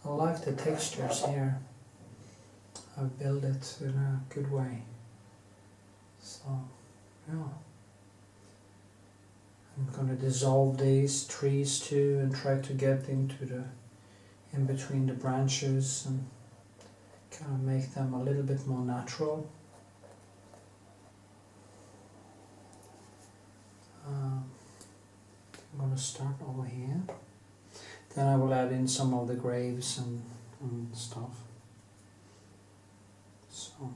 Speaker 1: I like the textures here. I built it in a good way. So, yeah. I'm gonna dissolve these trees too and try to get into the in between the branches and kind of make them a little bit more natural. I'm going to start over here. Then I will add in some of the graves and stuff. So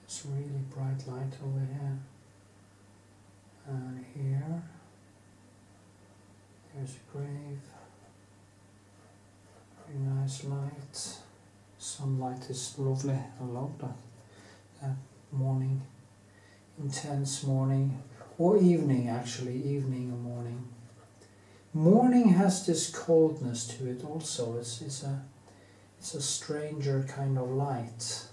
Speaker 1: it's really bright light over here. And here, there's a grave. Very nice light. Sunlight is lovely. I love that morning. Intense morning, or evening actually, evening or morning. Morning has this coldness to it also. It's a stranger kind of light.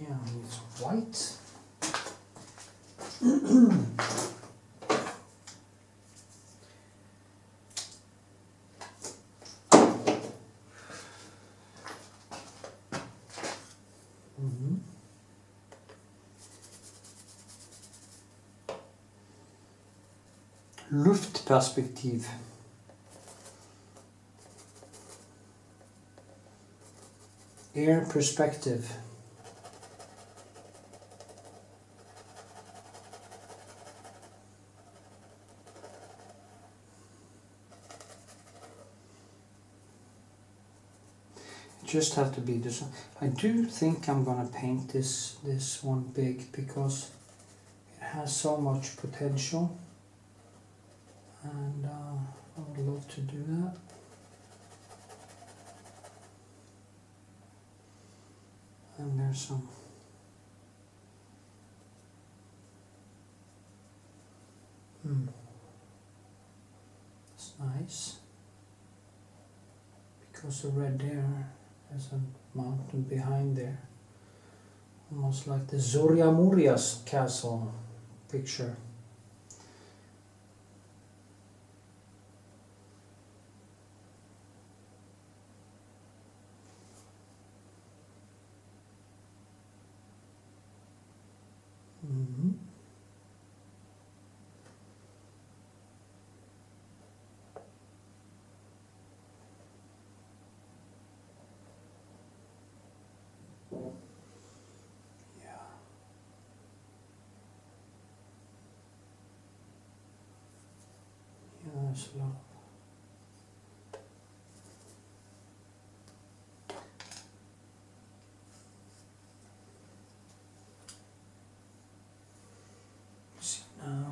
Speaker 1: Yeah, it's white. Luftperspektiv. Air perspective. Just have to be this one. I do think I'm gonna paint this one big because it has so much potential. And I would love to do that. And there's some it's nice because the red there there's a mountain behind there, almost like the Zorya Murias castle picture. There's a lot. See now.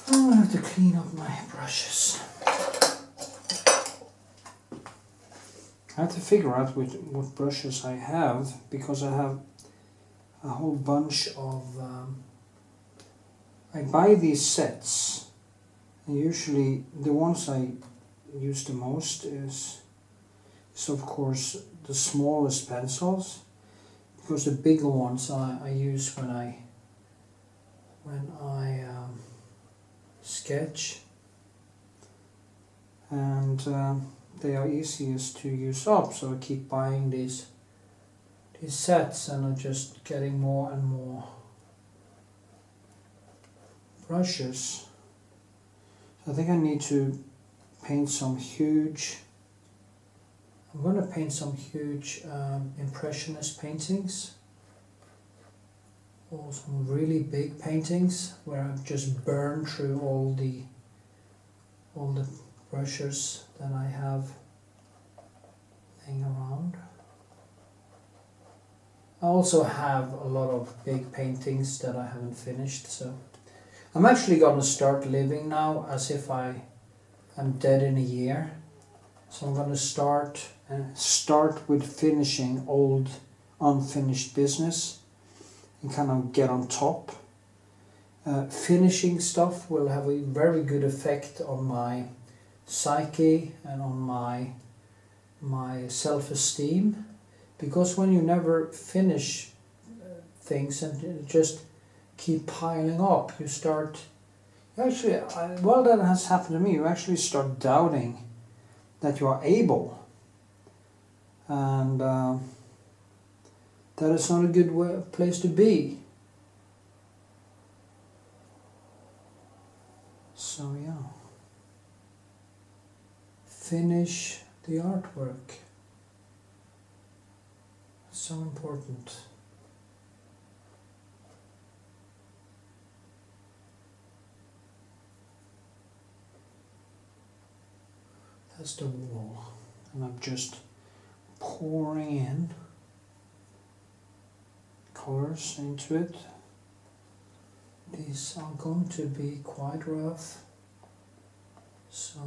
Speaker 1: I have to clean up my brushes. I have to figure out what brushes I have because I have a whole bunch of. I buy these sets, and usually the ones I use the most is of course the smallest pencils, because the bigger ones I use when I sketch, and they are easiest to use up, so I keep buying these sets and I'm just getting more and more brushes. I think I need to paint some huge, I'm going to paint some huge impressionist paintings, or some really big paintings where I've just burned through all the brushes that I have laying around. I also have a lot of big paintings that I haven't finished, so I'm actually going to start living now as if I am dead in a year. So I'm going to start with finishing old unfinished business and kind of get on top. Finishing stuff will have a very good effect on my psyche and on my self-esteem, because when you never finish things and just keep piling up, you start actually, well, that has happened to me, you actually start doubting that you are able, and that is not a good place to be. So yeah, finish the artwork. It's so important. That's the wall, and I'm just pouring in colors into it. These are going to be quite rough, so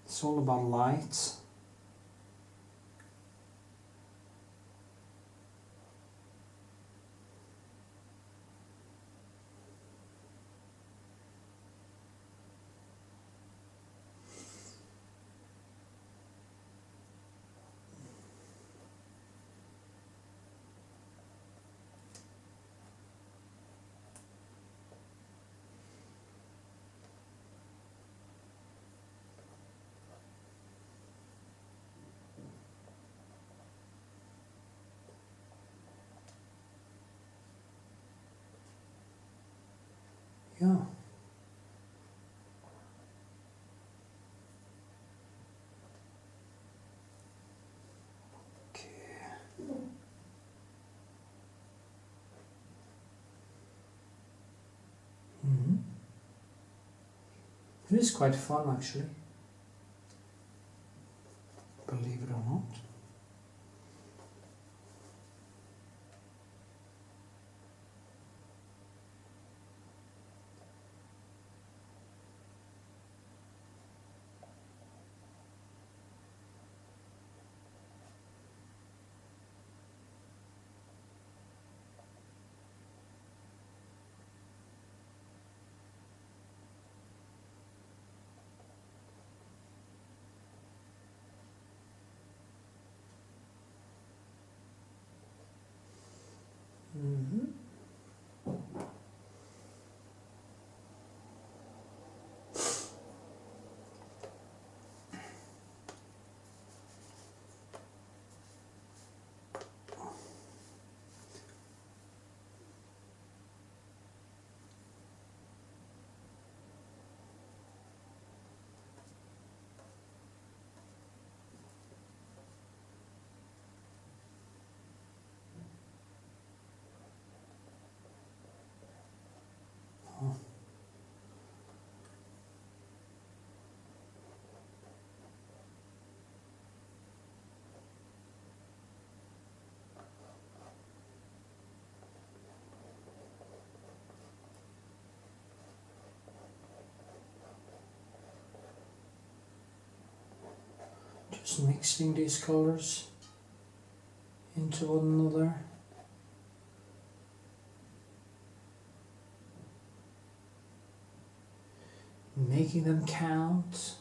Speaker 1: it's all about light. Yeah. Okay. It is quite fun, actually, believe it or not. Just mixing these colors into one another. Making them count.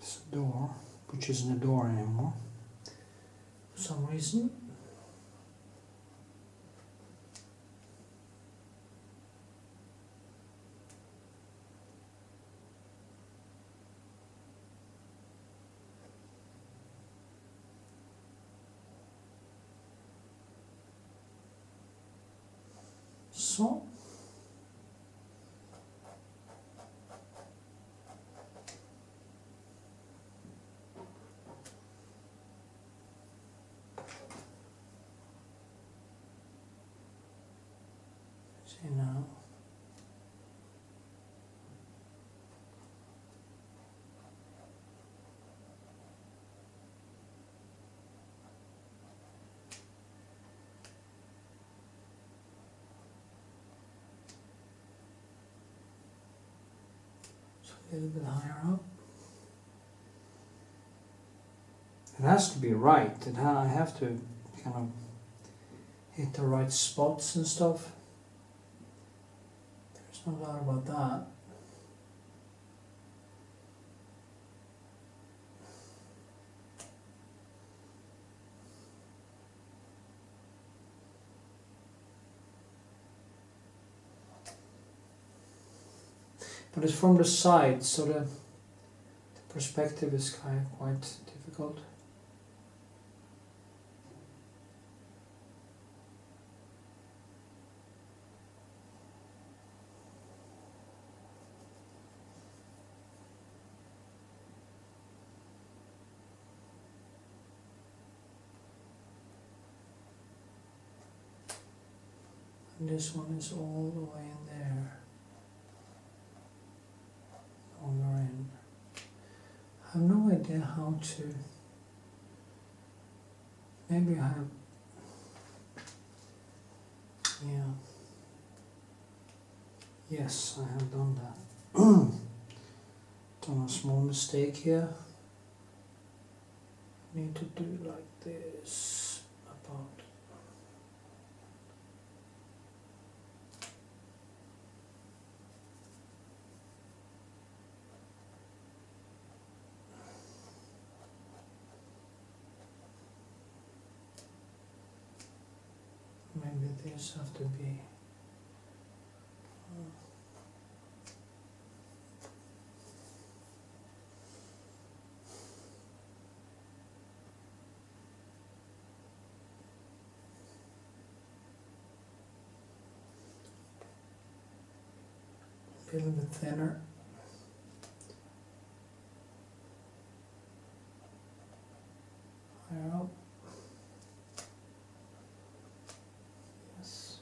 Speaker 1: It's a door, which isn't a door anymore for some reason. so. See now. A little bit higher up. It has to be right. I have to kind of hit the right spots and stuff. There's no doubt about that. But it's from the side, so the perspective is kind of quite difficult. And this one is all the way in there. Longer in. I have no idea how to. Maybe I have. Yeah. Yes, I have done that. Done a small mistake here. Need to do like this about. Maybe these have to be a little bit thinner. Higher up. Yes.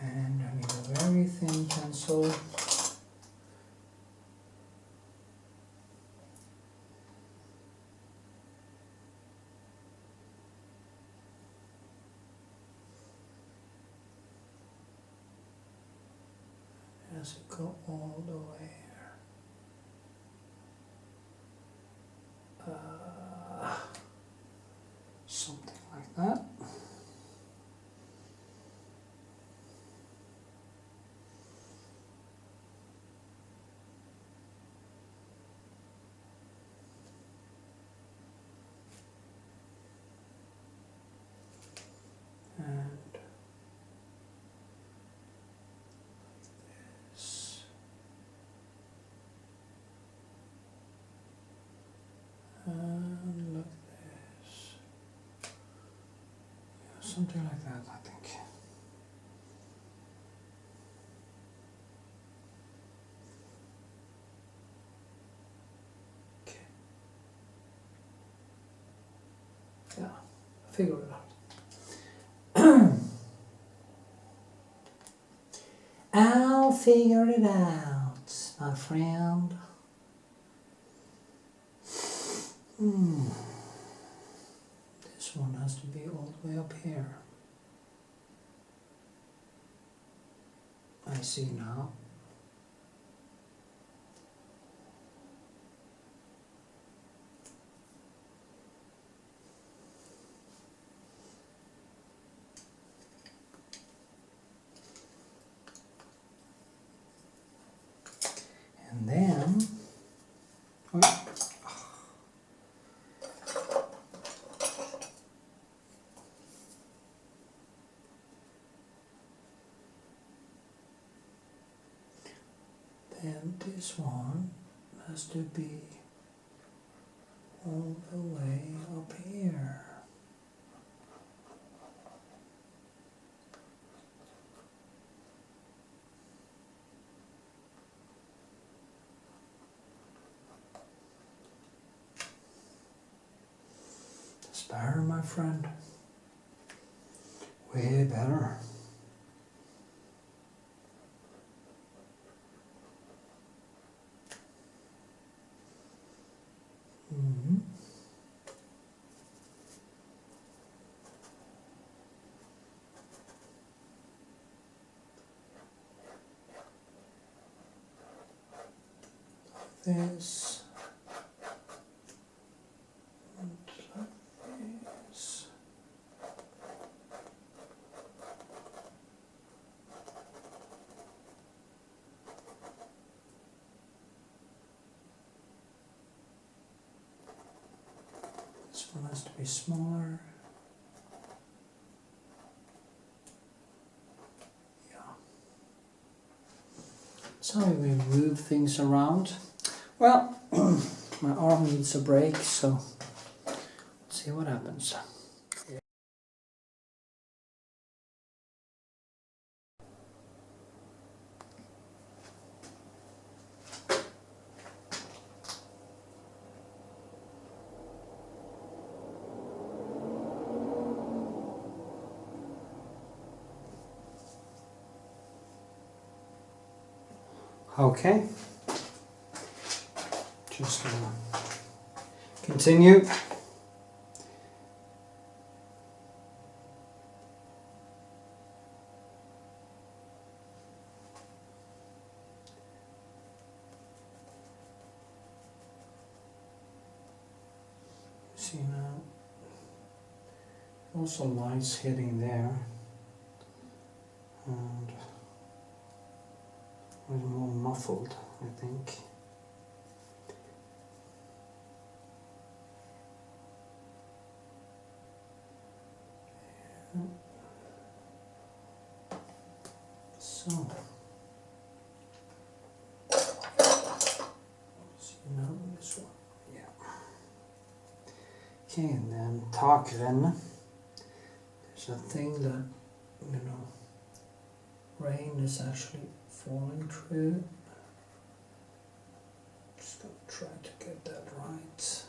Speaker 1: And I need a very thin pencil. As it go all the way here. Something like that. And this. And like this. Yeah, something like that, I think. Okay. Yeah, figure it out. I'll figure it out, my friend. This one has to be all the way up here. I see now. And then, then this one has to be all the way up here. That's better, my friend. Way better. This and like this. This one has to be smaller. Yeah. That's how we move things around. Well, my arm needs a break, so let's see what happens. Okay. Just gonna continue. See now, also lights hitting there, and a little more muffled, I think. So, see now this one, yeah. Okay, and then takrennen. There's a thing that, you know, rain is actually falling through. Just gonna try to get that right.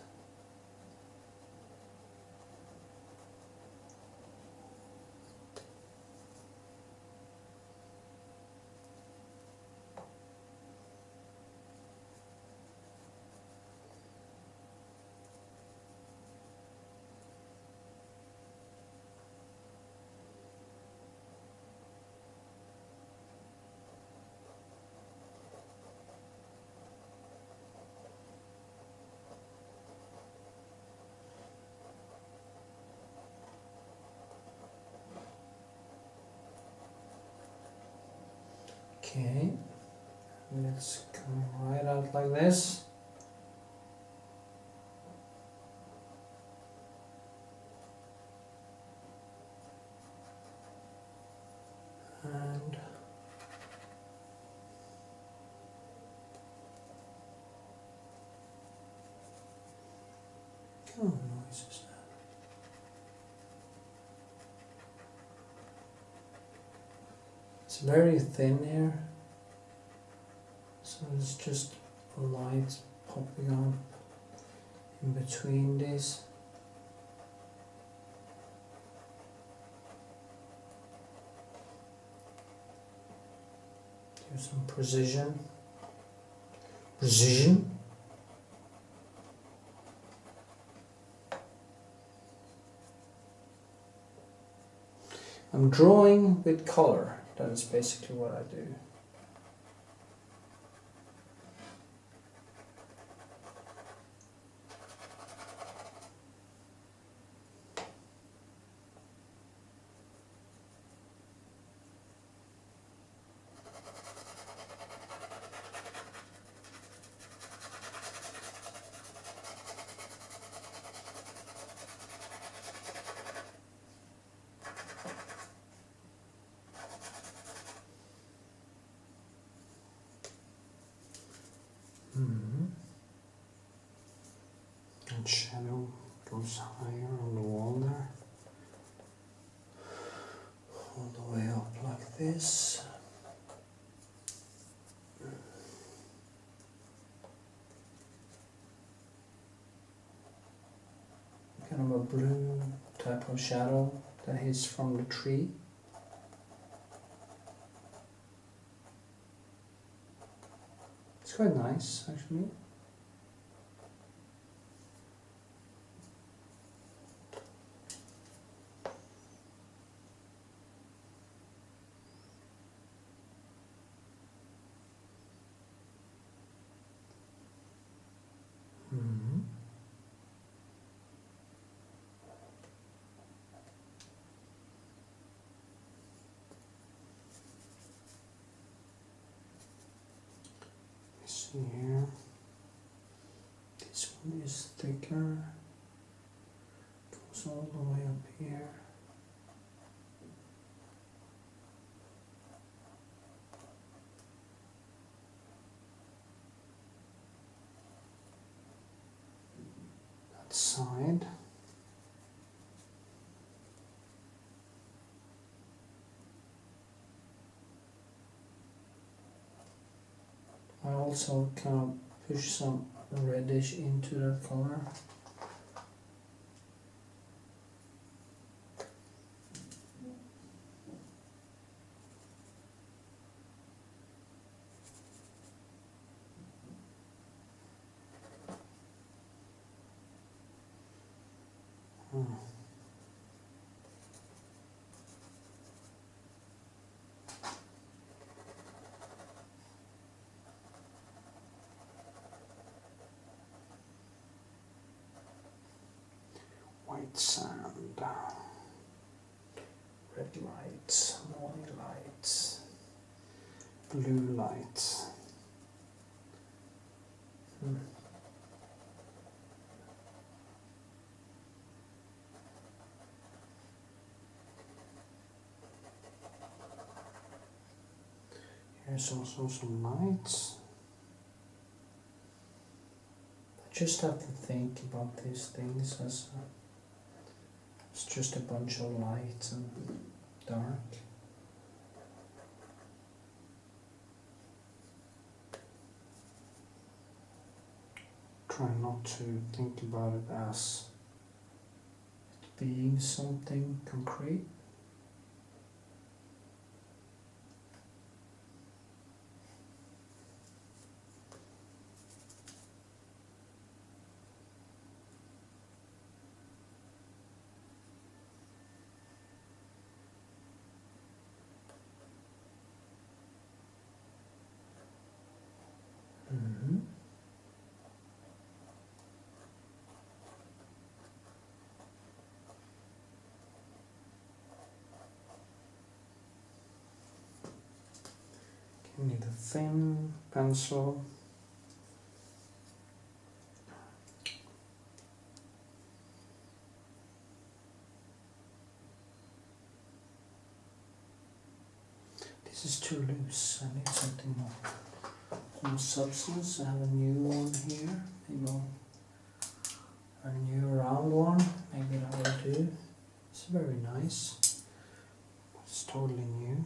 Speaker 1: Okay, and it's coming right out like this. And what kind of noise is that? It's very thin here, so it's just a light popping up in between these. Give some precision. Precision. I'm drawing with color. That is basically what I do. shadow goes higher on the wall there. All the way up like this. Kind of a blue type of shadow that hits from the tree. It's quite nice actually. See here, this one is thicker, goes all the way up here. That side. I also kind of push some reddish into that color. White sand, red light, morning light, blue light. Here's also some lights. I just have to think about these things as it's just a bunch of light and dark. Try not to think about it as it being something concrete. You need a thin pencil. This is too loose. I need something more substance. I have a new one here. Maybe a new round one. Maybe that will do. It's very nice. It's totally new.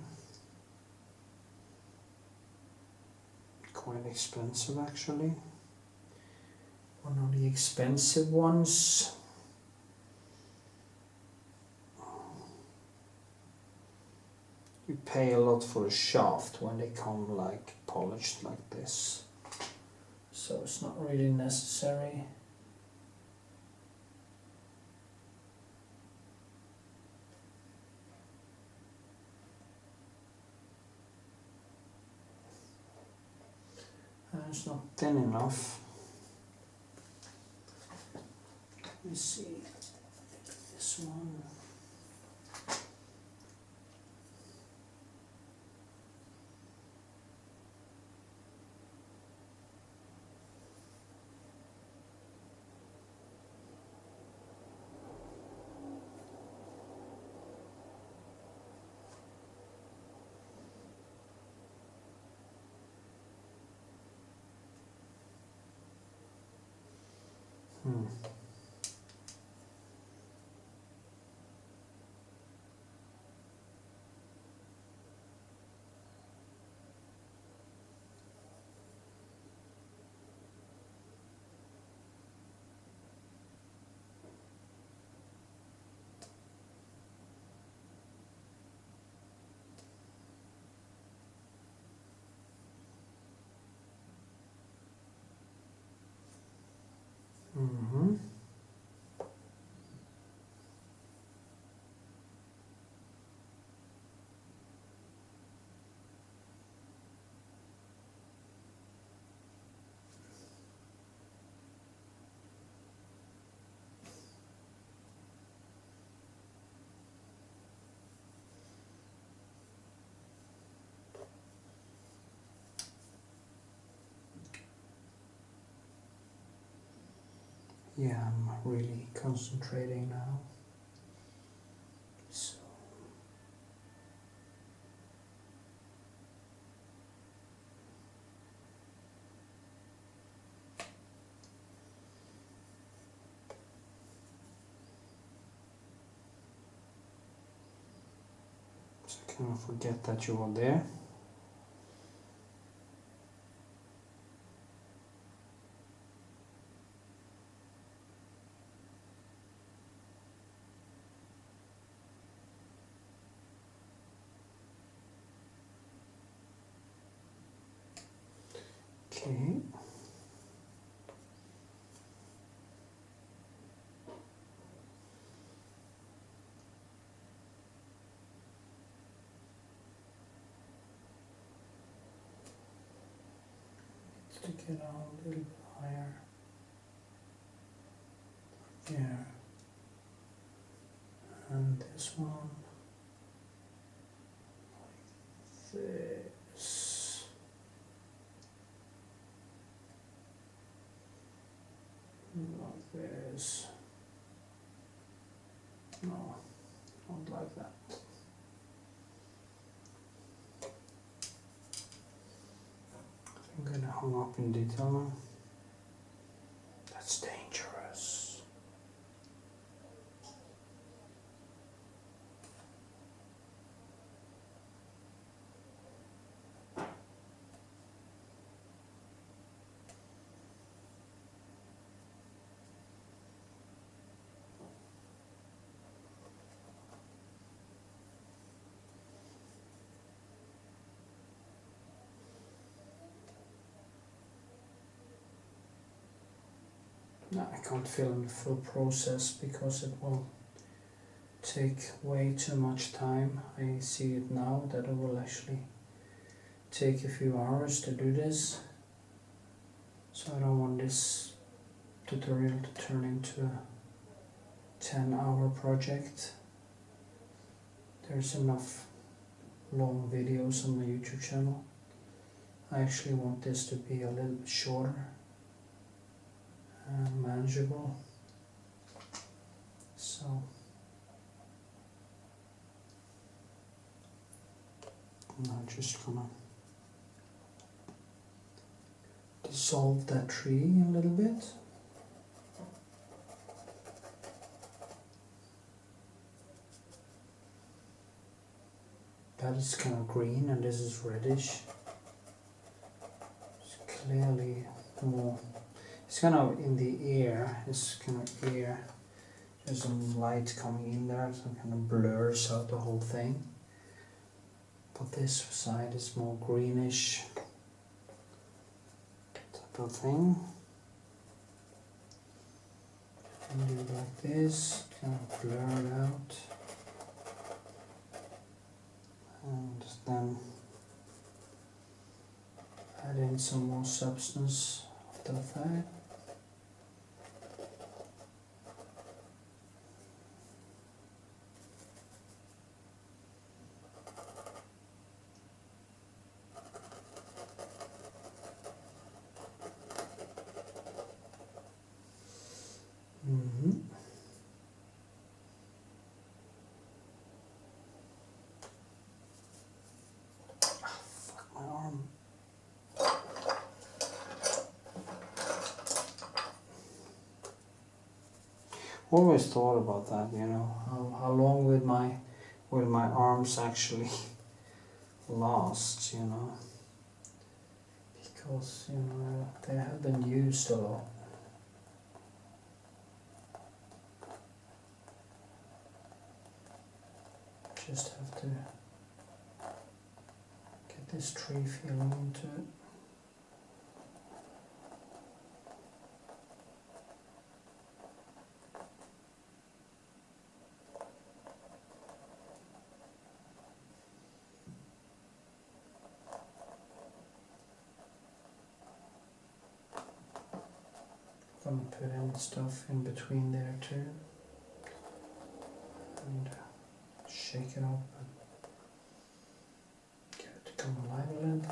Speaker 1: Quite expensive actually. One of the expensive ones. You pay a lot for a shaft when they come like polished like this. So it's not really necessary. It's not thin enough. Let me see. This one. Yeah, I'm really concentrating now. So I kind of forget that you are there. Okay. To get on a little bit higher. There. And this one like this. Like this. No, not like that. I'm gonna hang up in detail now. That's dangerous. No, I can't film the full process because it will take way too much time. I see it now that it will actually take a few hours to do this. So I don't want this tutorial to turn into a 10-hour project. There's enough long videos on my YouTube channel. I actually want this to be a little bit shorter and manageable. So I'm just gonna dissolve that tree a little bit. That is kind of green and this is reddish. It's clearly more, it's kind of in the air, it's kind of air. There's some light coming in there, so it kind of blurs out the whole thing. But this side is more greenish type of thing. And do it like this, kind of blur it out. And then add in some more substance after that. Always thought about that, you know, how long will my arms actually last, you know, because, you know, they have been used a lot. Just have to get this tree feeling into it. I'm gonna put in stuff in between there too, and shake it up and get it to come alive a little bit.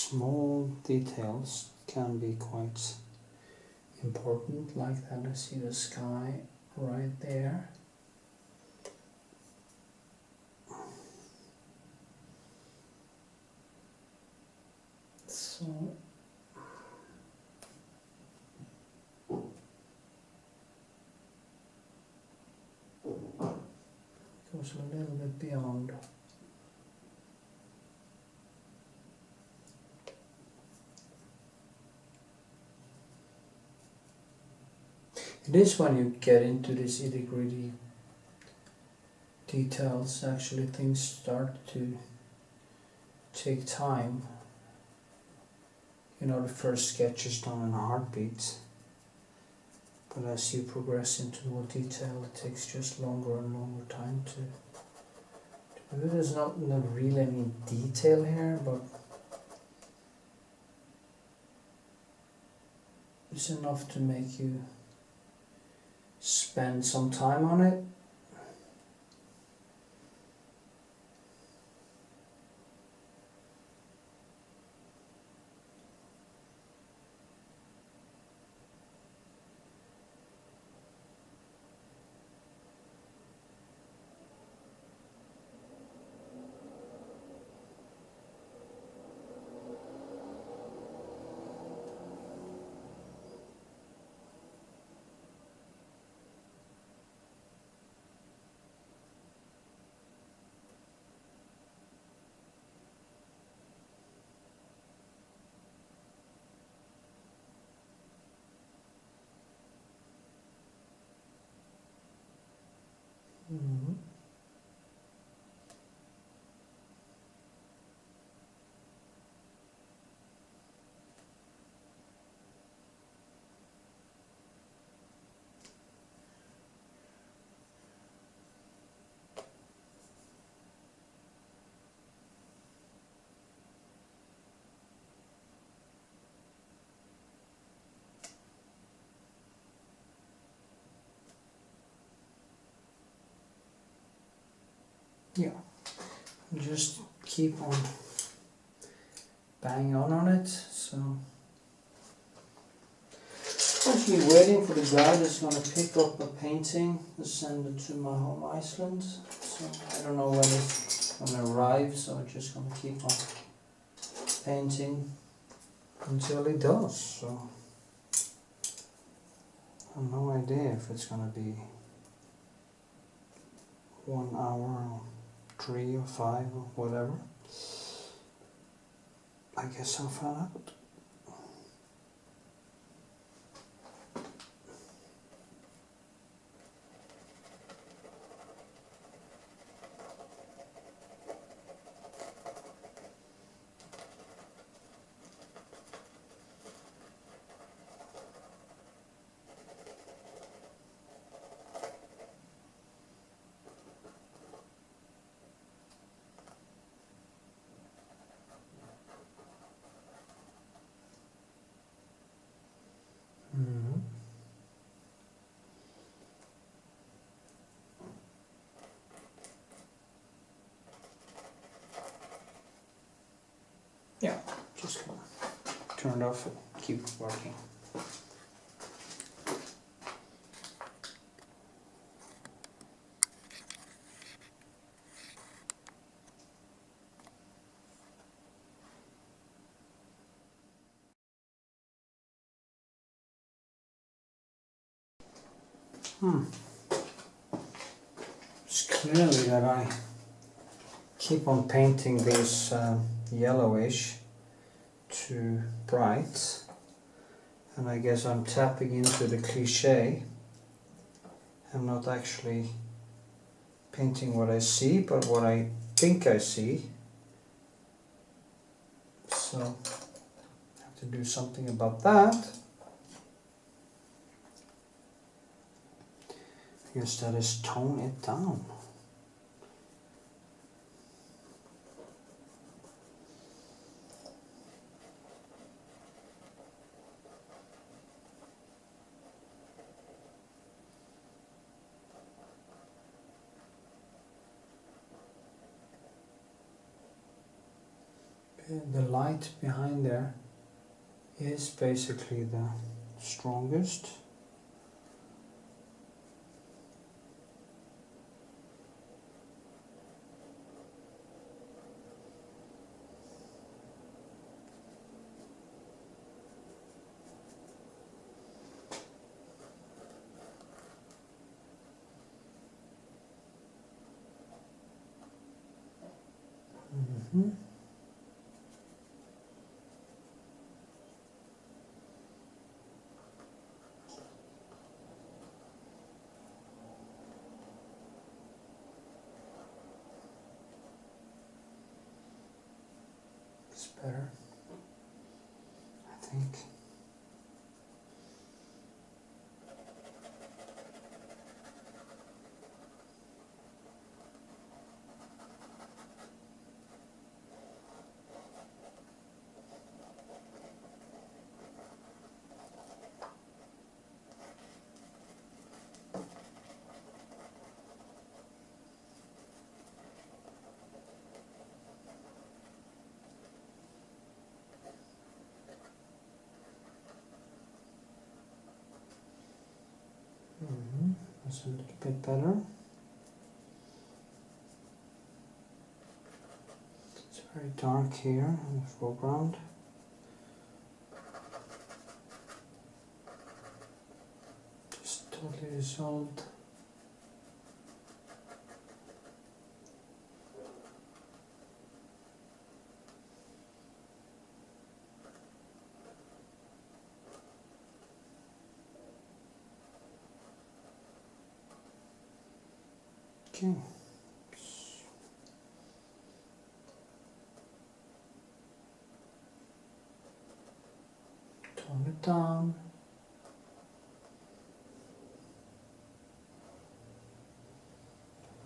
Speaker 1: small details can be quite important, like that I see the sky right there. So goes a little bit beyond. It is when you get into these nitty-gritty details, actually things start to take time. You know, the first sketch is done in a heartbeat, but as you progress into more detail, it takes just longer and longer time to do it. There's not really any detail here, but it's enough to make you spend some time on it. Mm-hmm. Yeah, just keep on banging on it. So actually waiting for the guy that's going to pick up a painting and send it to my home Iceland. So I don't know when it's going to arrive, so I'm just going to keep on painting until it does. So I have no idea if it's going to be 1 hour or 3 or 5 or whatever. I guess I'll find out. Mm-hmm. Yeah, just gonna turn it off and keep working. It's clearly that I keep on painting these yellowish to bright, and I guess I'm tapping into the cliche. I'm not actually painting what I see, but what I think I see. So I have to do something about that. I guess that is tone it down. the light behind there is basically the strongest. Mm-hmm. It's better, I think. Mm-hmm. That's a little bit better. It's very dark here in the foreground. Just totally dissolved. Okay. Tone it down.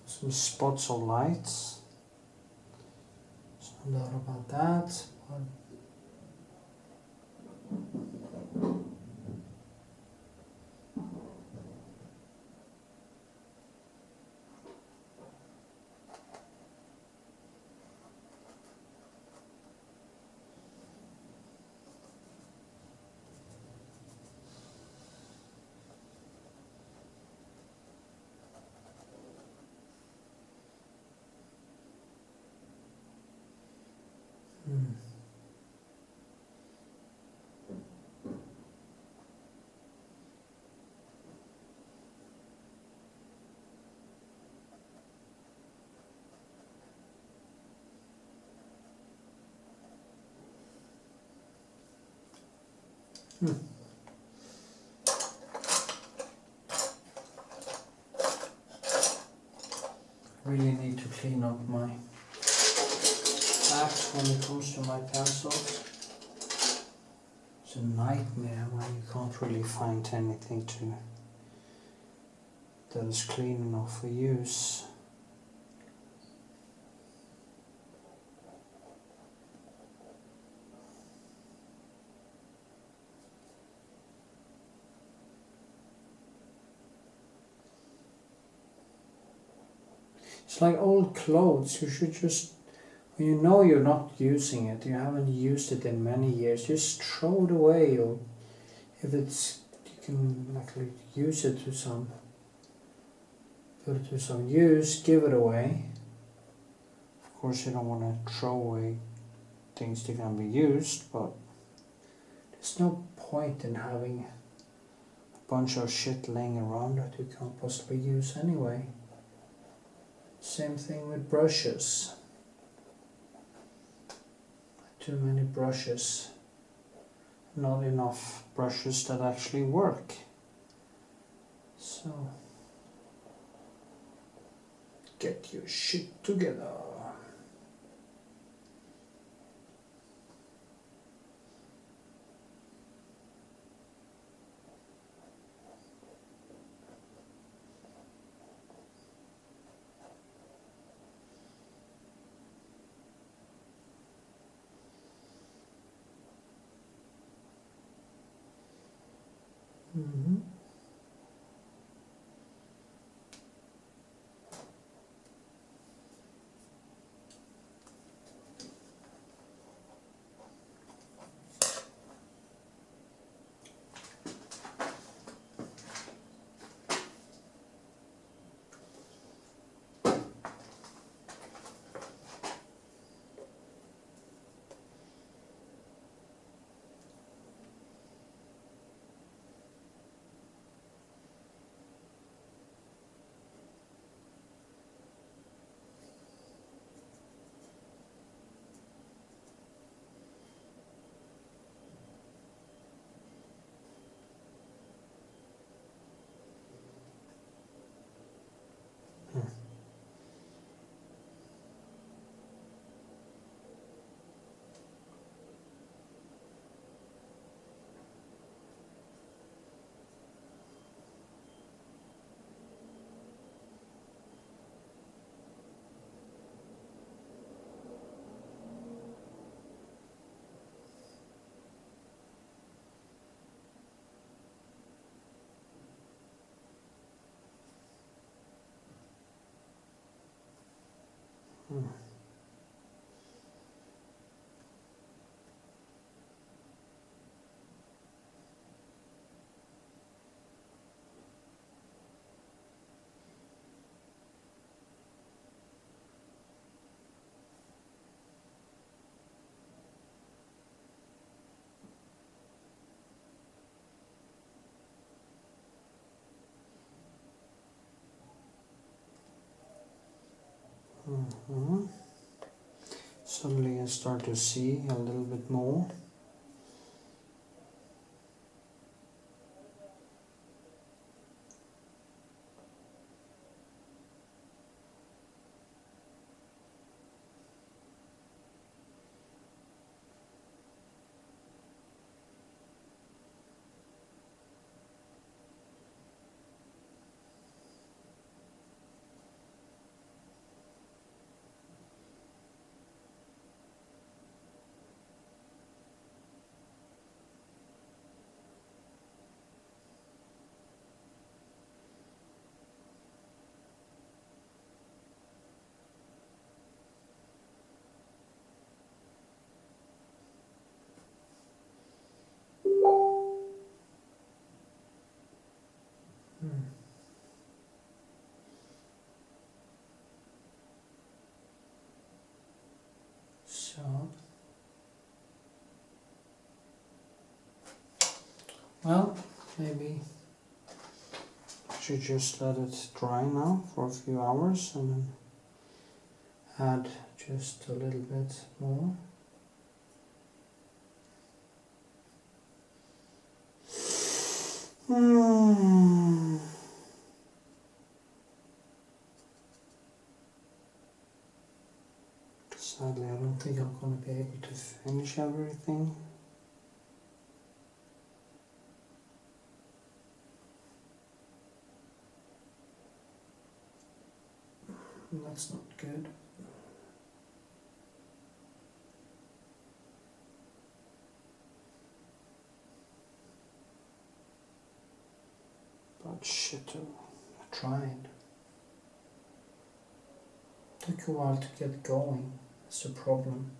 Speaker 1: Some spots of lights. There's no doubt about that. But really need to clean up my act when it comes to my pencils. It's a nightmare when you can't really find anything that is clean enough for use. It's like old clothes. You should just, when you know you're not using it, you haven't used it in many years, just throw it away. Or if it's, you can actually use it to some, put it to some use, give it away. Of course, you don't want to throw away things that can be used, but there's no point in having a bunch of shit laying around that you can't possibly use anyway. Same thing with brushes. Too many brushes. Not enough brushes that actually work. So, get your shit together. Mm-hmm. Suddenly I start to see a little bit more. So, well, maybe I should just let it dry now for a few hours and then add just a little bit more. Sadly, I don't think I'm going to be able to finish everything. That's not good. But shit, I tried. Took a while to get going. That's the problem.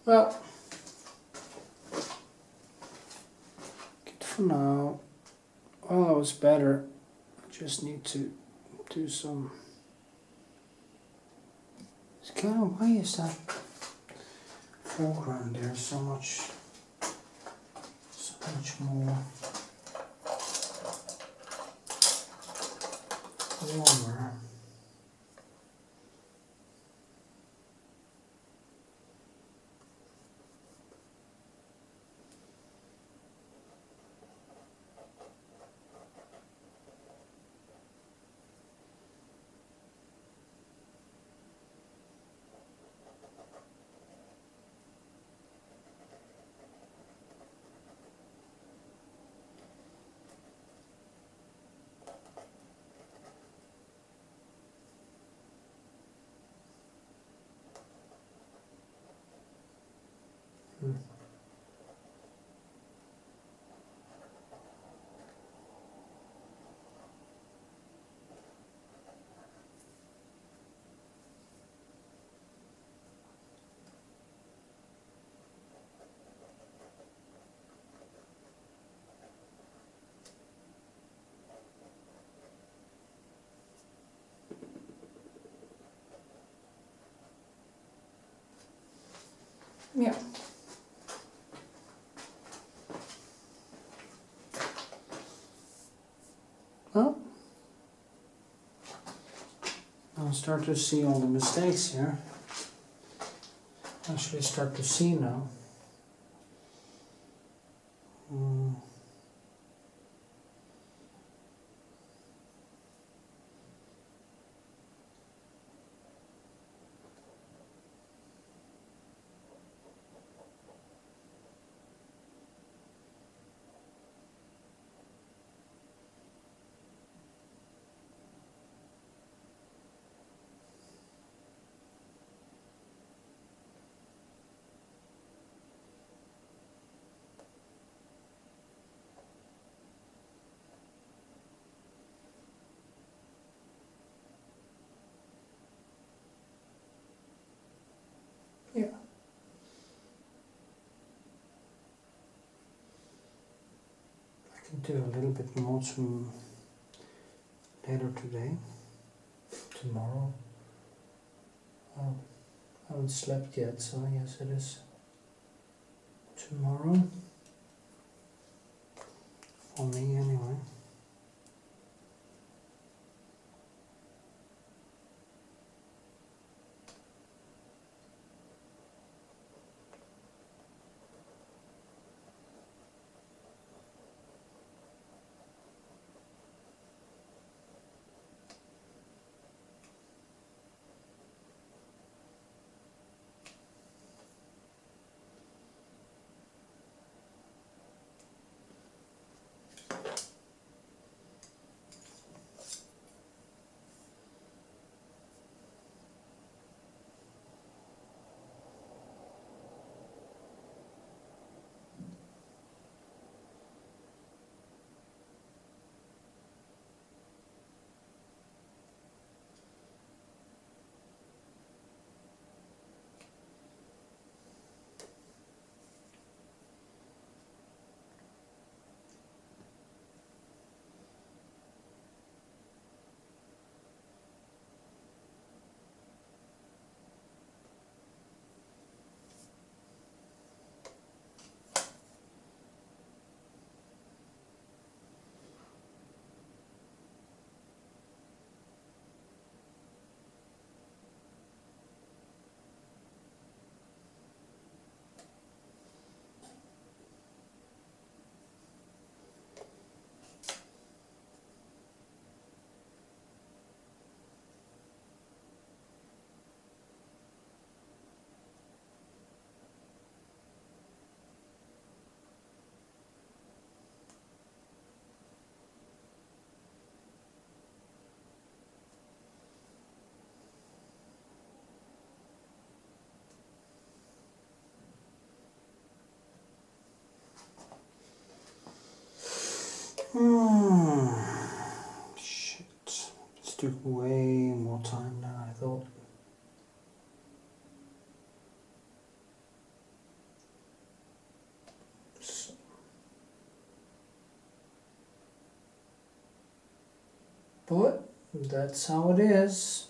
Speaker 1: Well, good for now. Well, that was better. I just need to do some. It's kind of, why is that foreground there so much more warmer? Yeah. Well, I'll start to see all the mistakes here. Actually start to see now. Yeah. I can do a little bit more later today. Tomorrow. Well, I haven't slept yet, so yes it is tomorrow. For me anyway. Shit. This took way more time than I thought. But that's how it is.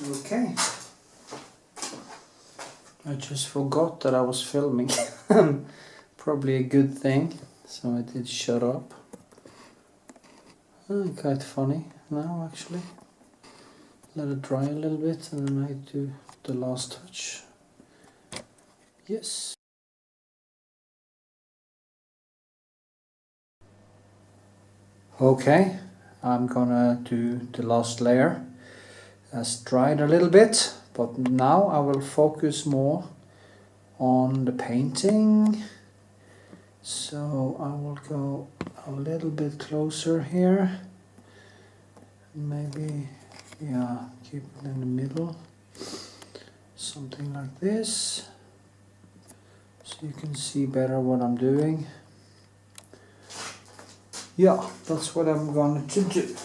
Speaker 1: Okay. I just forgot that I was filming. Probably a good thing, so I did shut up. Quite funny now, actually. Let it dry a little bit and then I do the last touch. Yes. Okay, I'm gonna do the last layer. It's dried a little bit, but now I will focus more on the painting. So I will go a little bit closer here. Maybe, yeah, keep it in the middle. Something like this. So you can see better what I'm doing. Yeah, that's what I'm going to do.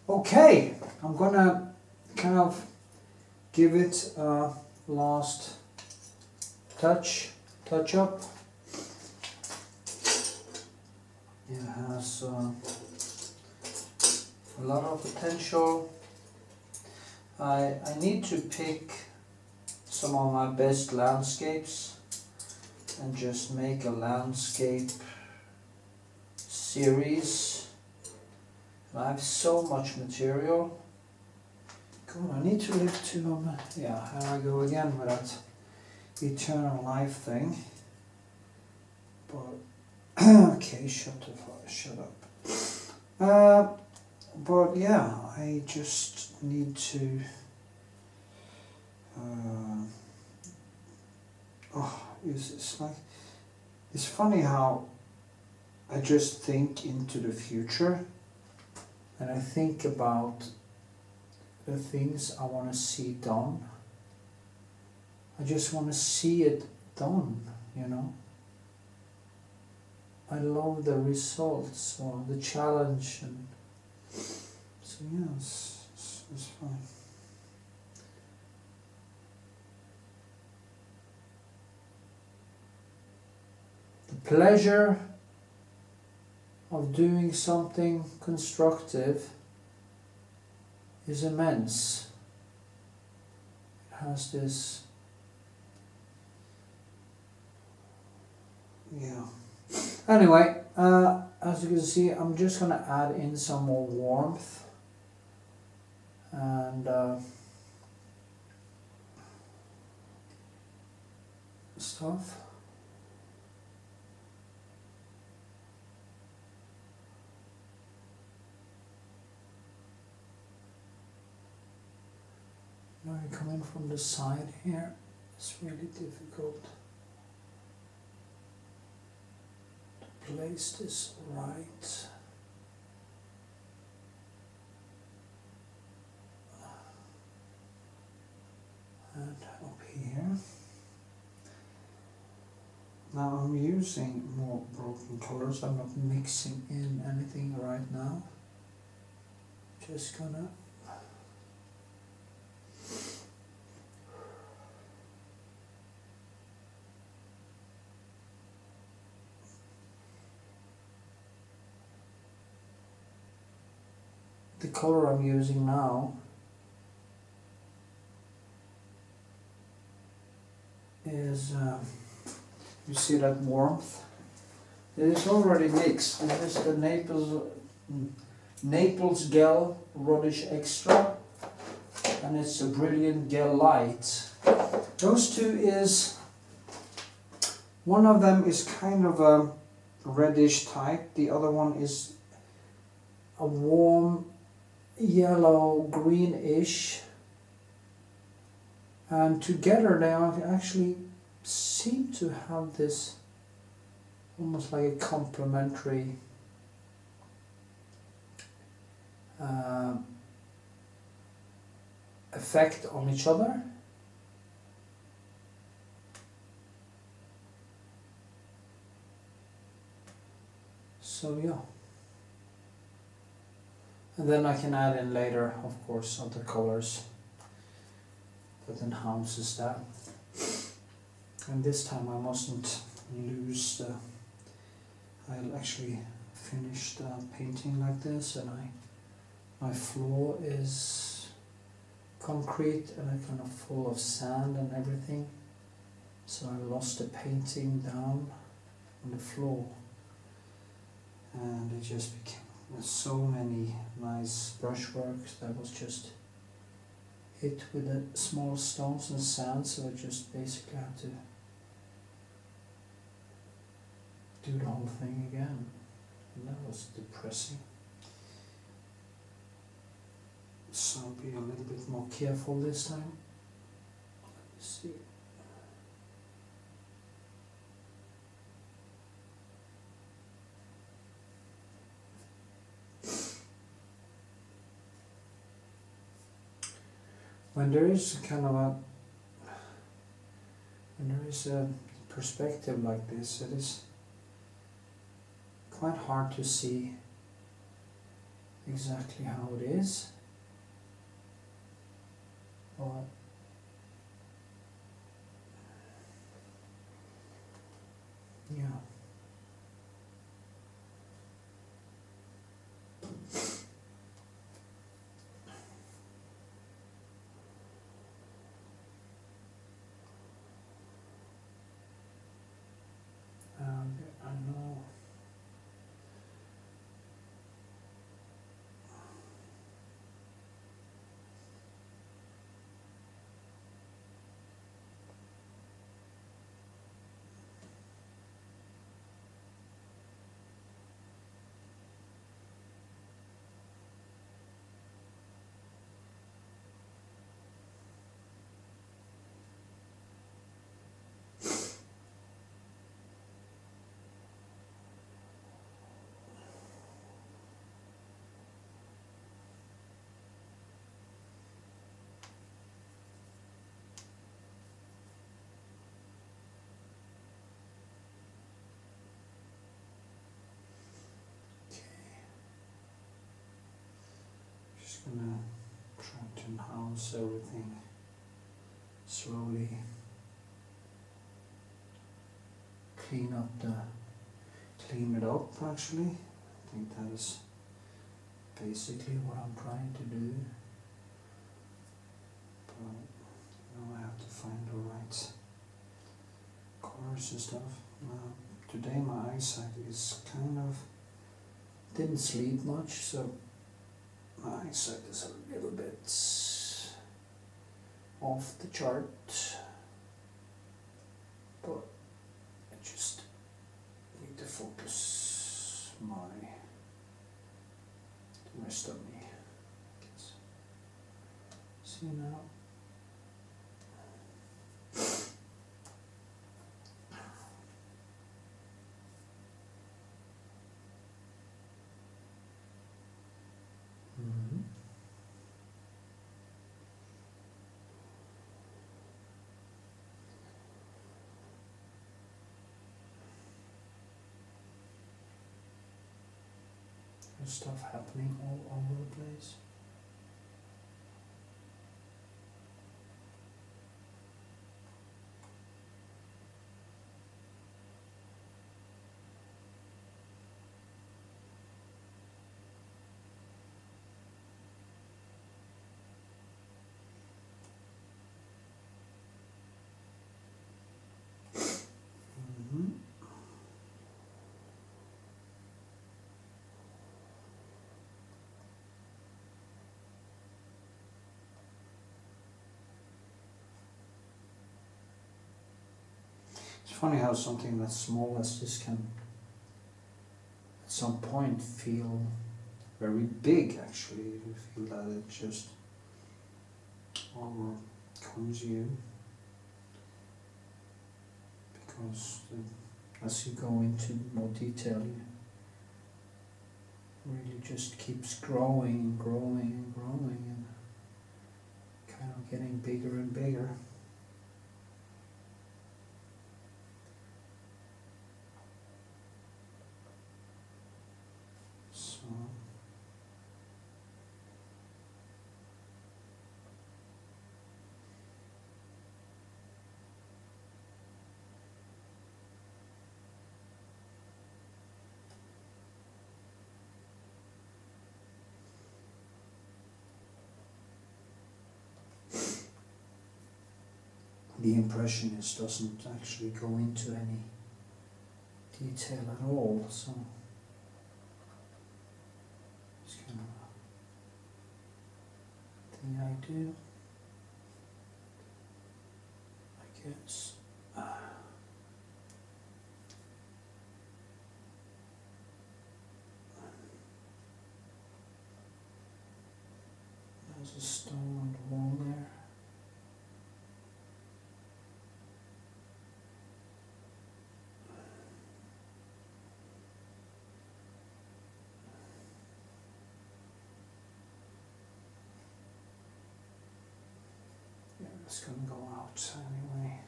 Speaker 1: Okay, I'm gonna kind of give it a last touch up. It has a lot of potential. I need to pick some of my best landscapes and just make a landscape series. I have so much material. Cool, I need to live to yeah, here I go again with that eternal life thing. But okay, shut up. But yeah, I just need to it's like, it's funny how I just think into the future and I think about the things I want to see done. I just want to see it done, you know. I love the results or the challenge, and so yeah, it's fine. The pleasure of doing something constructive is immense. It has this, yeah. Anyway, as you can see, I'm just gonna add in some more warmth and stuff. Now you come in from the side here, it's really difficult to place this right. And up here. Now I'm using more broken colors, I'm not mixing in anything right now. Just gonna the color I'm using now is, you see that warmth? It is already mixed. It is the Naples Gel Rodish Extra, and it's a Brilliant Gel Light. Those two is, one of them is kind of a reddish type, the other one is a warm yellow greenish, and together they actually seem to have this almost like a complementary effect on each other. So yeah. And then I can add in later, of course, other colors that enhances that. And this time I mustn't lose the, I'll actually finish the painting like this, and my floor is concrete and a kind of full of sand and everything. So I lost the painting down on the floor, and it just became so many nice brushworks that was just hit with the small stones and sand, so I just basically had to do the whole thing again, and that was depressing. So I'll be a little bit more careful this time. Let's see. When there is a perspective like this, it is quite hard to see exactly how it is. But yeah. I know. Just gonna try to enhance everything slowly. Clean it up actually. I think that is basically what I'm trying to do. But now I have to find the right colors and stuff. Today my eyesight is kind of, didn't sleep much, so my eyesight is a little bit off the chart, but I just need to focus the rest of me. See now. There's stuff happening all over the place. It's funny how something that's small as this can at some point feel very big actually. You feel that it just overcomes you, because as you go into more detail, you really just keeps growing and growing and growing and kind of getting bigger and bigger. the Impressionist doesn't actually go into any detail at all, so it's kind of a thing I do, I guess. There's a stone on the wall there. It's going to go out anyway.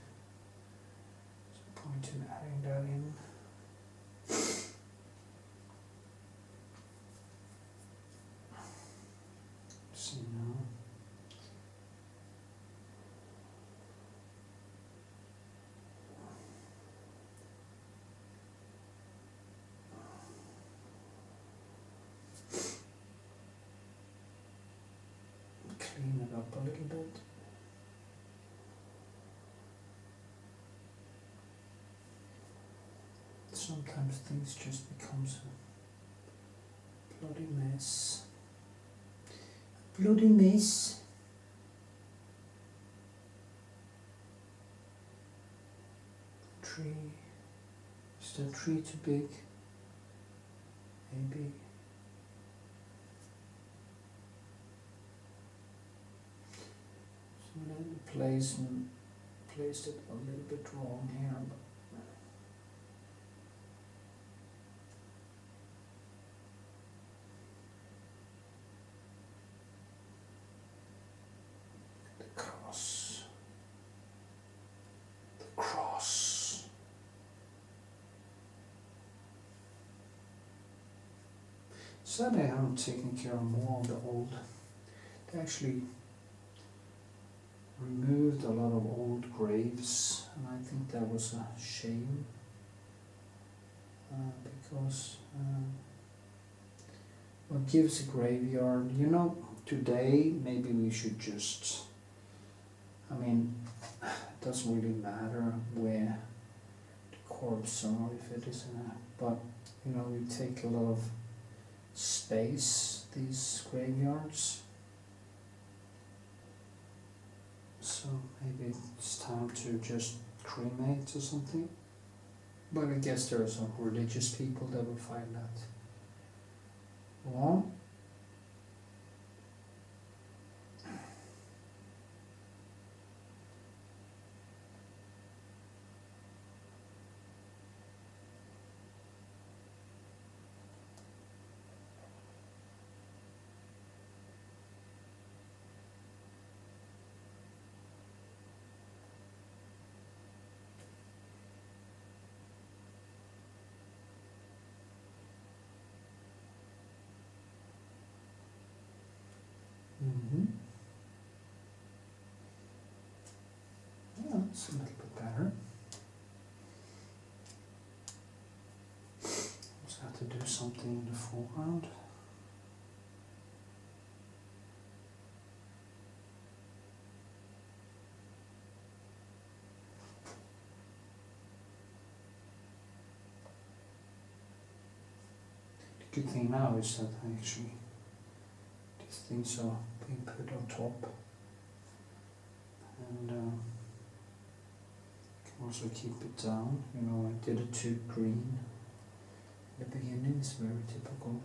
Speaker 1: There's no point in adding that in. See now. Clean it up a little bit. Sometimes things just becomes a bloody mess. Bloody mess. Tree. Is that tree too big? Maybe. So let me placed it a little bit wrong here. But sadly I haven't taken care of more of the old. They actually removed a lot of old graves, and I think that was a shame because what gives a graveyard, you know, today maybe we should just, I mean, it doesn't really matter where the corpse are, if it is in a, but you know, we take a lot of space, these graveyards, so maybe it's time to just cremate or something. But I guess there are some religious people that will find that wrong. Yeah, it's a little bit better. Just have to do something in the foreground. The good thing now is that actually these things are being put on top, and can also keep it down. You know, I did it too green in the beginning, it's very typical.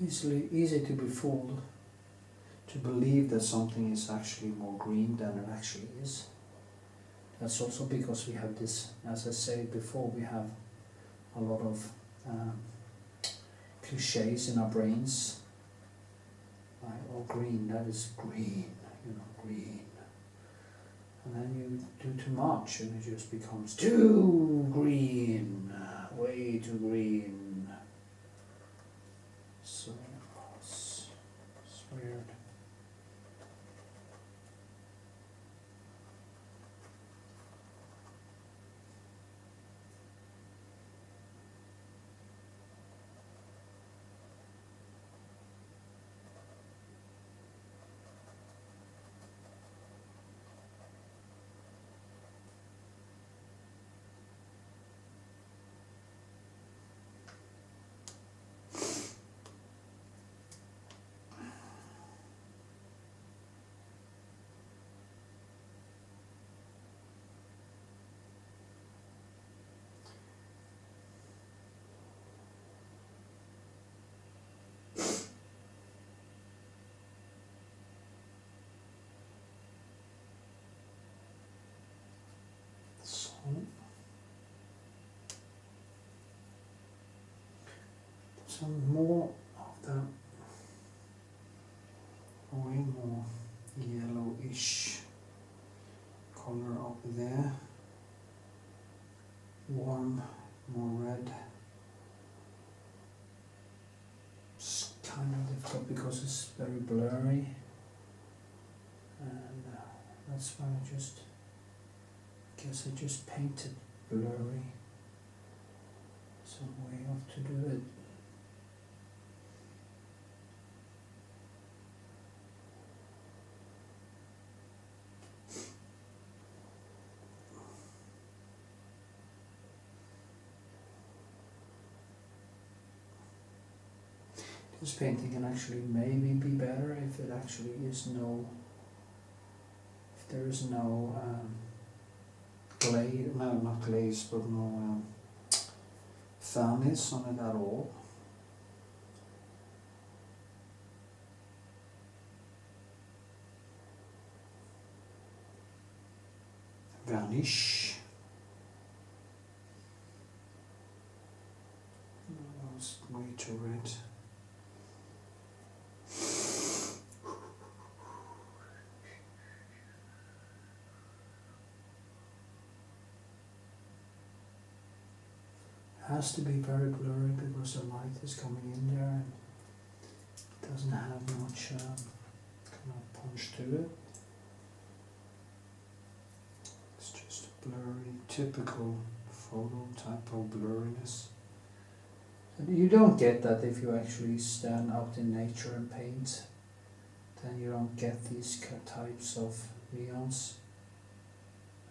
Speaker 1: It's easy to be fooled, to believe that something is actually more green than it actually is. That's also because we have this, as I said before, we have a lot of cliches in our brains. Like, oh, green, that is green, you know, green. And then you do too much and it just becomes too green, way too green. So it's weird. some more of that way more yellowish color over there. Warm, more red. It's kind of difficult because it's very blurry, and that's why I guess I just painted blurry. Some way of to do it. This painting can actually maybe be better if it actually is if there is no glaze, no, not glaze, but no varnish on it at all. Varnish. That was way too red. Has to be very blurry because the light is coming in there and it doesn't have much kind of punch to it. It's just a blurry, typical photo type of blurriness. And you don't get that if you actually stand out in nature and paint. Then you don't get these types of neons.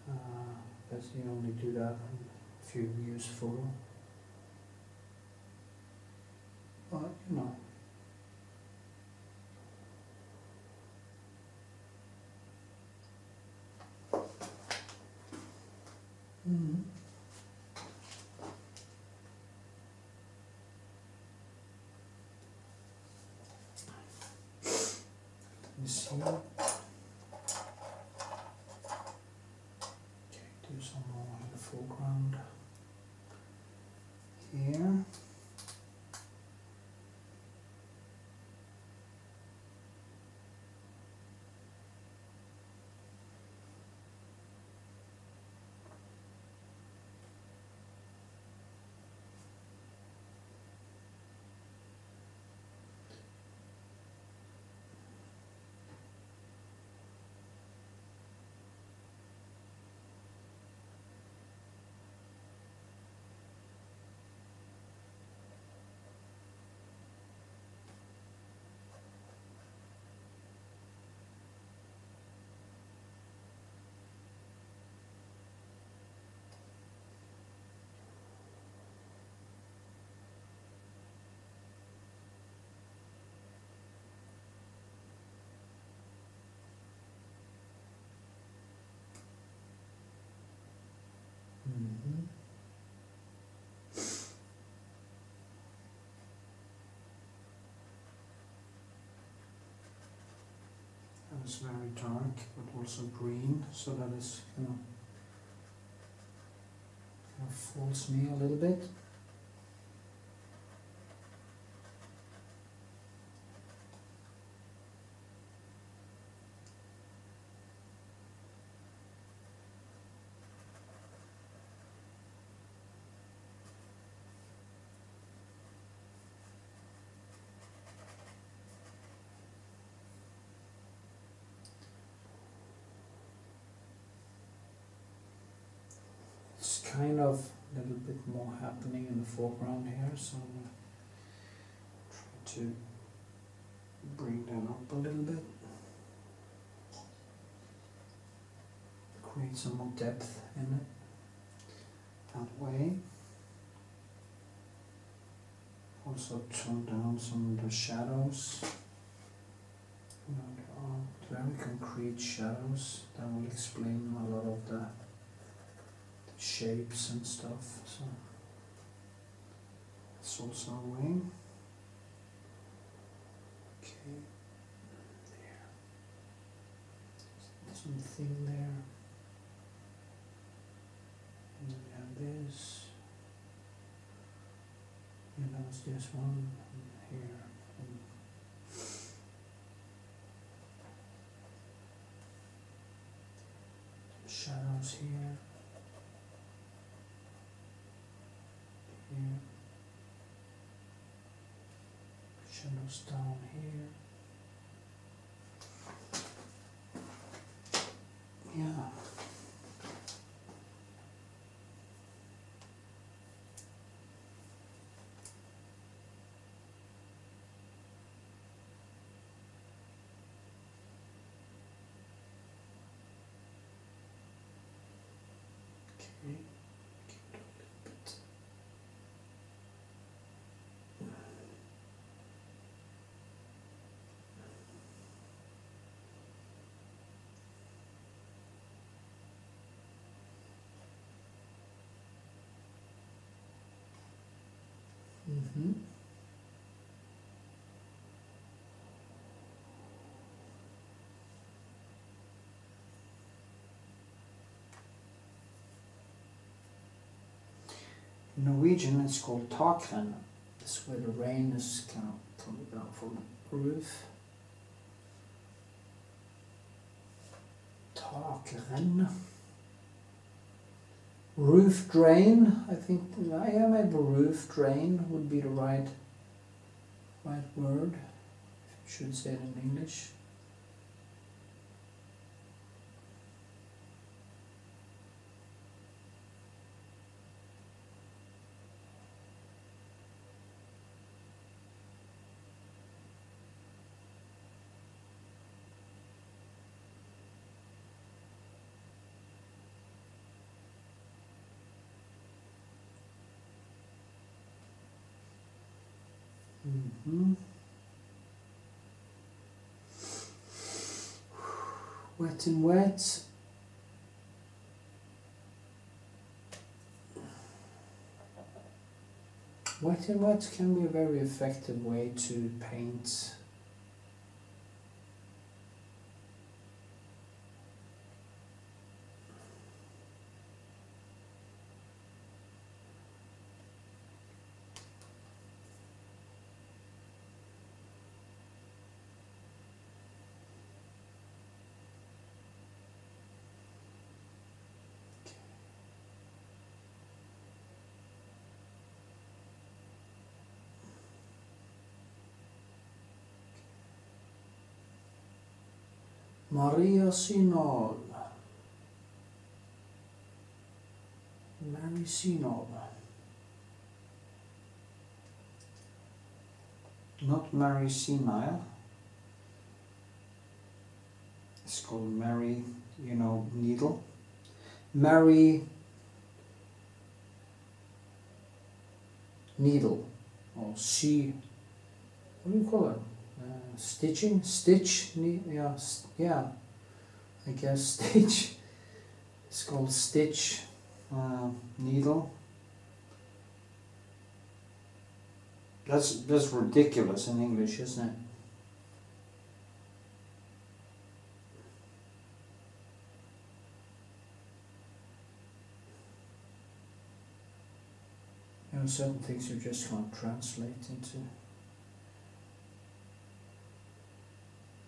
Speaker 1: But you only do that if you use photo. But, you know. Let me see. Okay, do some more in the foreground here. That is very dark, but also green, so that is kind of fools me a little bit. It's kind of a little bit more happening in the foreground here, so I'm going to try to bring that up a little bit. Create some more depth in it that way. Also tone down some of the shadows. You know, there are very concrete shadows that will explain a lot of the shapes and stuff, so it's also a way. Okay, there. Something there. And then we have this. You know, There's just one here. Shadows here. Here. Shadows down here. Yeah. Okay. Mm-hmm. In Norwegian, it's called takren. This is where the rain is kind of coming down from the roof. Takren. Roof drain, I think. Yeah, maybe roof drain would be the right word. Should say it in English. Mm-hmm. Wet and wet. Wet and wet can be a very effective way to paint. Maria Sinal. Mary Sinal. Not Mary Senile. It's called Mary, you know, needle. Mary needle. Or she, what do you call it? Stitching? Stitch? Yeah, yeah, I guess stitch. It's called stitch needle. That's ridiculous in English, isn't it? You know, certain things you just can't translate into.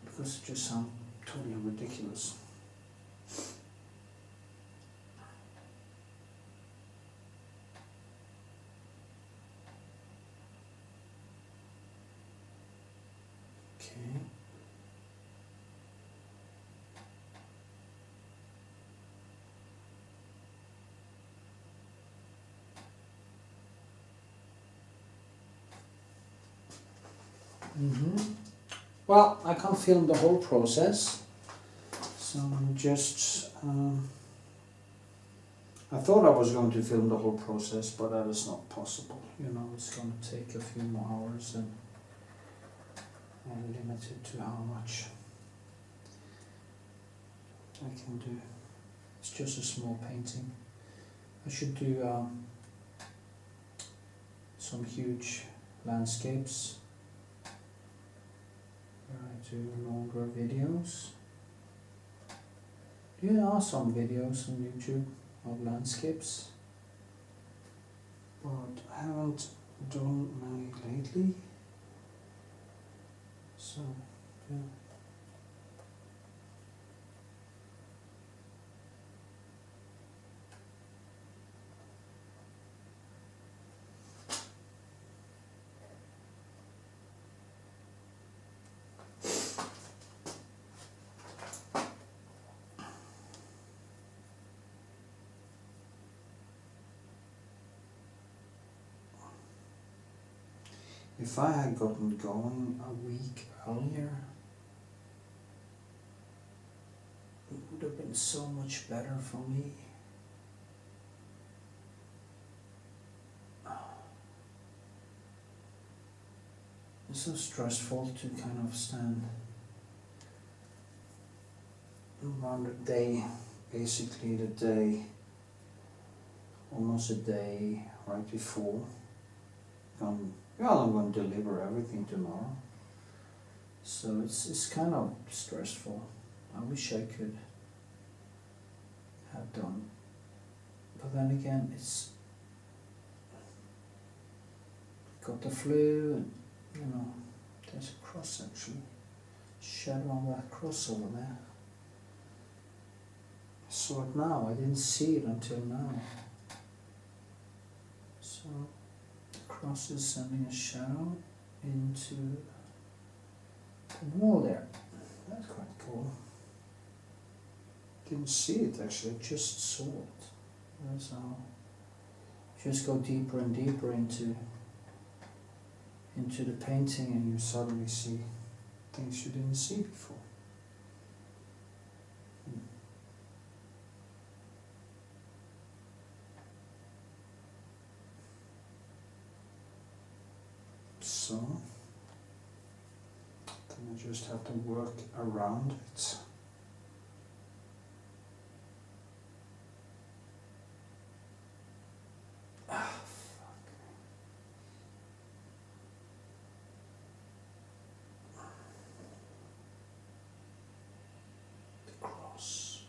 Speaker 1: Because it just sounds totally ridiculous. Okay. Mm-hmm. Well, I can't film the whole process, so I'm just, I thought I was going to film the whole process, but that is not possible. You know, it's going to take a few more hours and I'm limited to how much I can do. It's just a small painting. I should do some huge landscapes. I do longer videos. There are some videos on YouTube of landscapes, but I haven't done many lately. So, yeah. If I had gotten going a week earlier, it would have been so much better for me. It's so stressful to kind of stand around the day, basically the day, almost a day right before. I'm going to deliver everything tomorrow. So it's kind of stressful. I wish I could have done. But then again, it's got the flu and, you know, there's a cross actually. Shadow on that cross over there. I saw it now, I didn't see it until now. So cross is sending a shadow into the wall there. That's quite cool. Didn't see it actually, just saw it. That's how. Just go deeper and deeper into the painting and you suddenly see things you didn't see before. So, then I just have to work around it. The cross.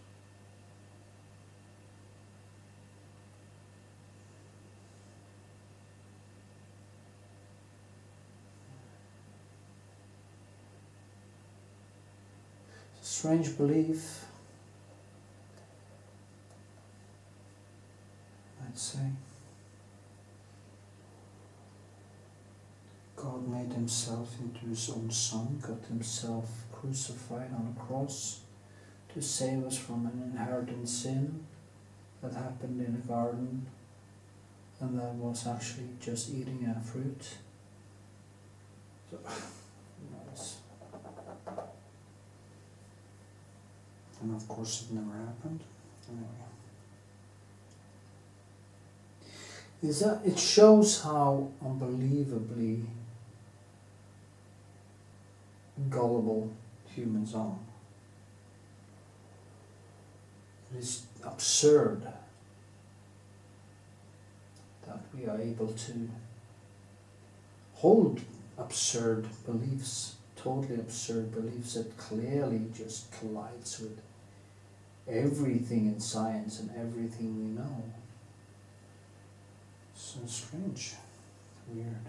Speaker 1: Strange belief, I'd say. God made himself into his own son, got himself crucified on a cross to save us from an inherited sin that happened in a garden, and that was actually just eating a fruit. So, nice. And of course it never happened. Anyway. It shows how unbelievably gullible humans are. It is absurd that we are able to hold absurd beliefs, totally absurd beliefs that clearly just collides with everything in science and everything we know. So strange, weird.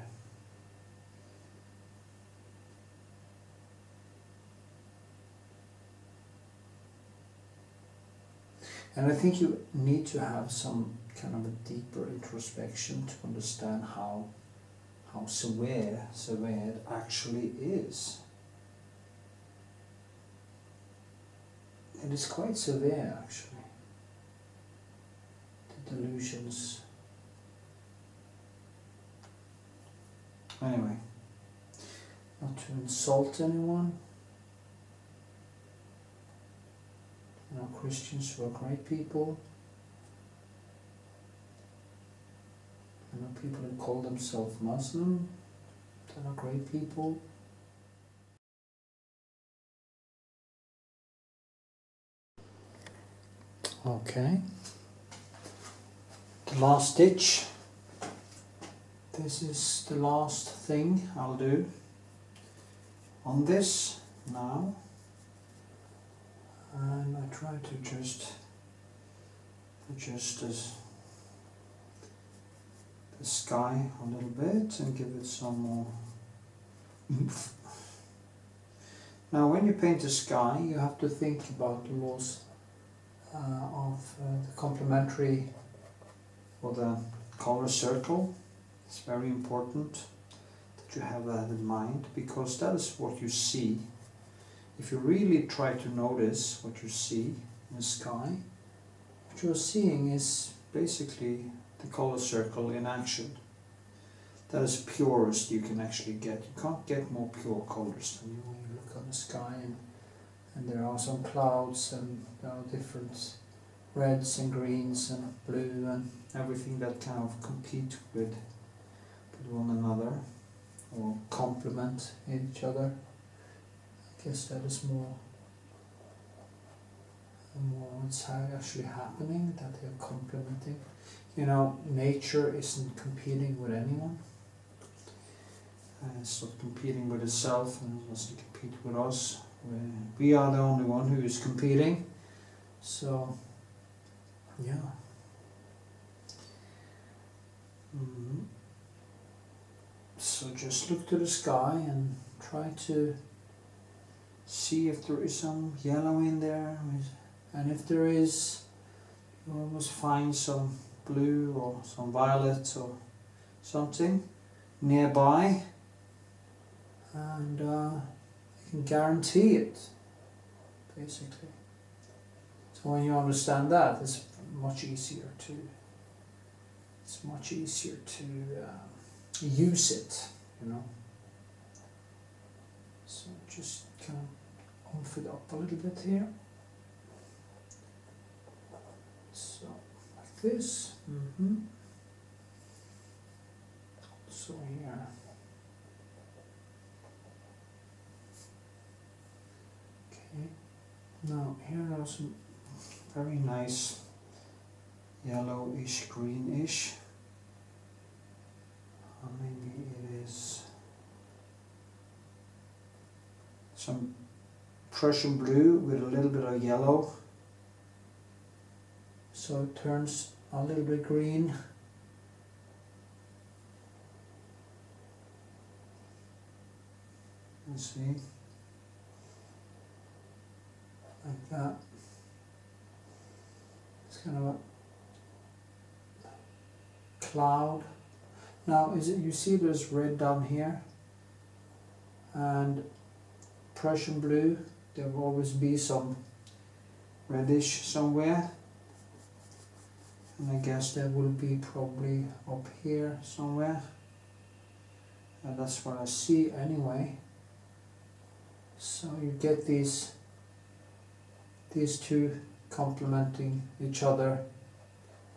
Speaker 1: And I think you need to have some kind of a deeper introspection to understand how severe it actually is. It is quite severe actually. The delusions. Anyway, not to insult anyone. You know, Christians who are great people. I know people who call themselves Muslim. They're not great people. Okay. The last stitch. This is the last thing I'll do on this now. And I try to just adjust the the sky a little bit and give it some more oomph. Now when you paint the sky, you have to think about the laws of the complementary or the color circle. It's very important that you have that in mind, because that is what you see. If you really try to notice what you see in the sky, what you're seeing is basically the color circle in action. That is purest you can actually get. You can't get more pure colors than when you look on the sky, and there are some clouds and there are different reds and greens and blue and everything that kind of compete with one another or complement each other. I guess that is more what's actually happening, that they're complementing. You know, nature isn't competing with anyone. It's not competing with itself, and it doesn't compete with us. We are the only one who is competing. So, yeah. So just look to the sky and try to see if there is some yellow in there. And if there is, you almost find some blue or some violet or something nearby, and you can guarantee it, basically. So when you understand that, it's much easier to use it, you know. So just kind of oomph it up a little bit here. So like this. So here. Okay. Now here are some very nice yellowish, greenish. Maybe it is some Prussian blue with a little bit of yellow, so it turns a little bit green. Let's see, like that. It's kind of a cloud. Now, you see there's red down here, and Prussian blue, there will always be some reddish somewhere, and I guess there will be probably up here somewhere, and that's what I see anyway. So you get these two complementing each other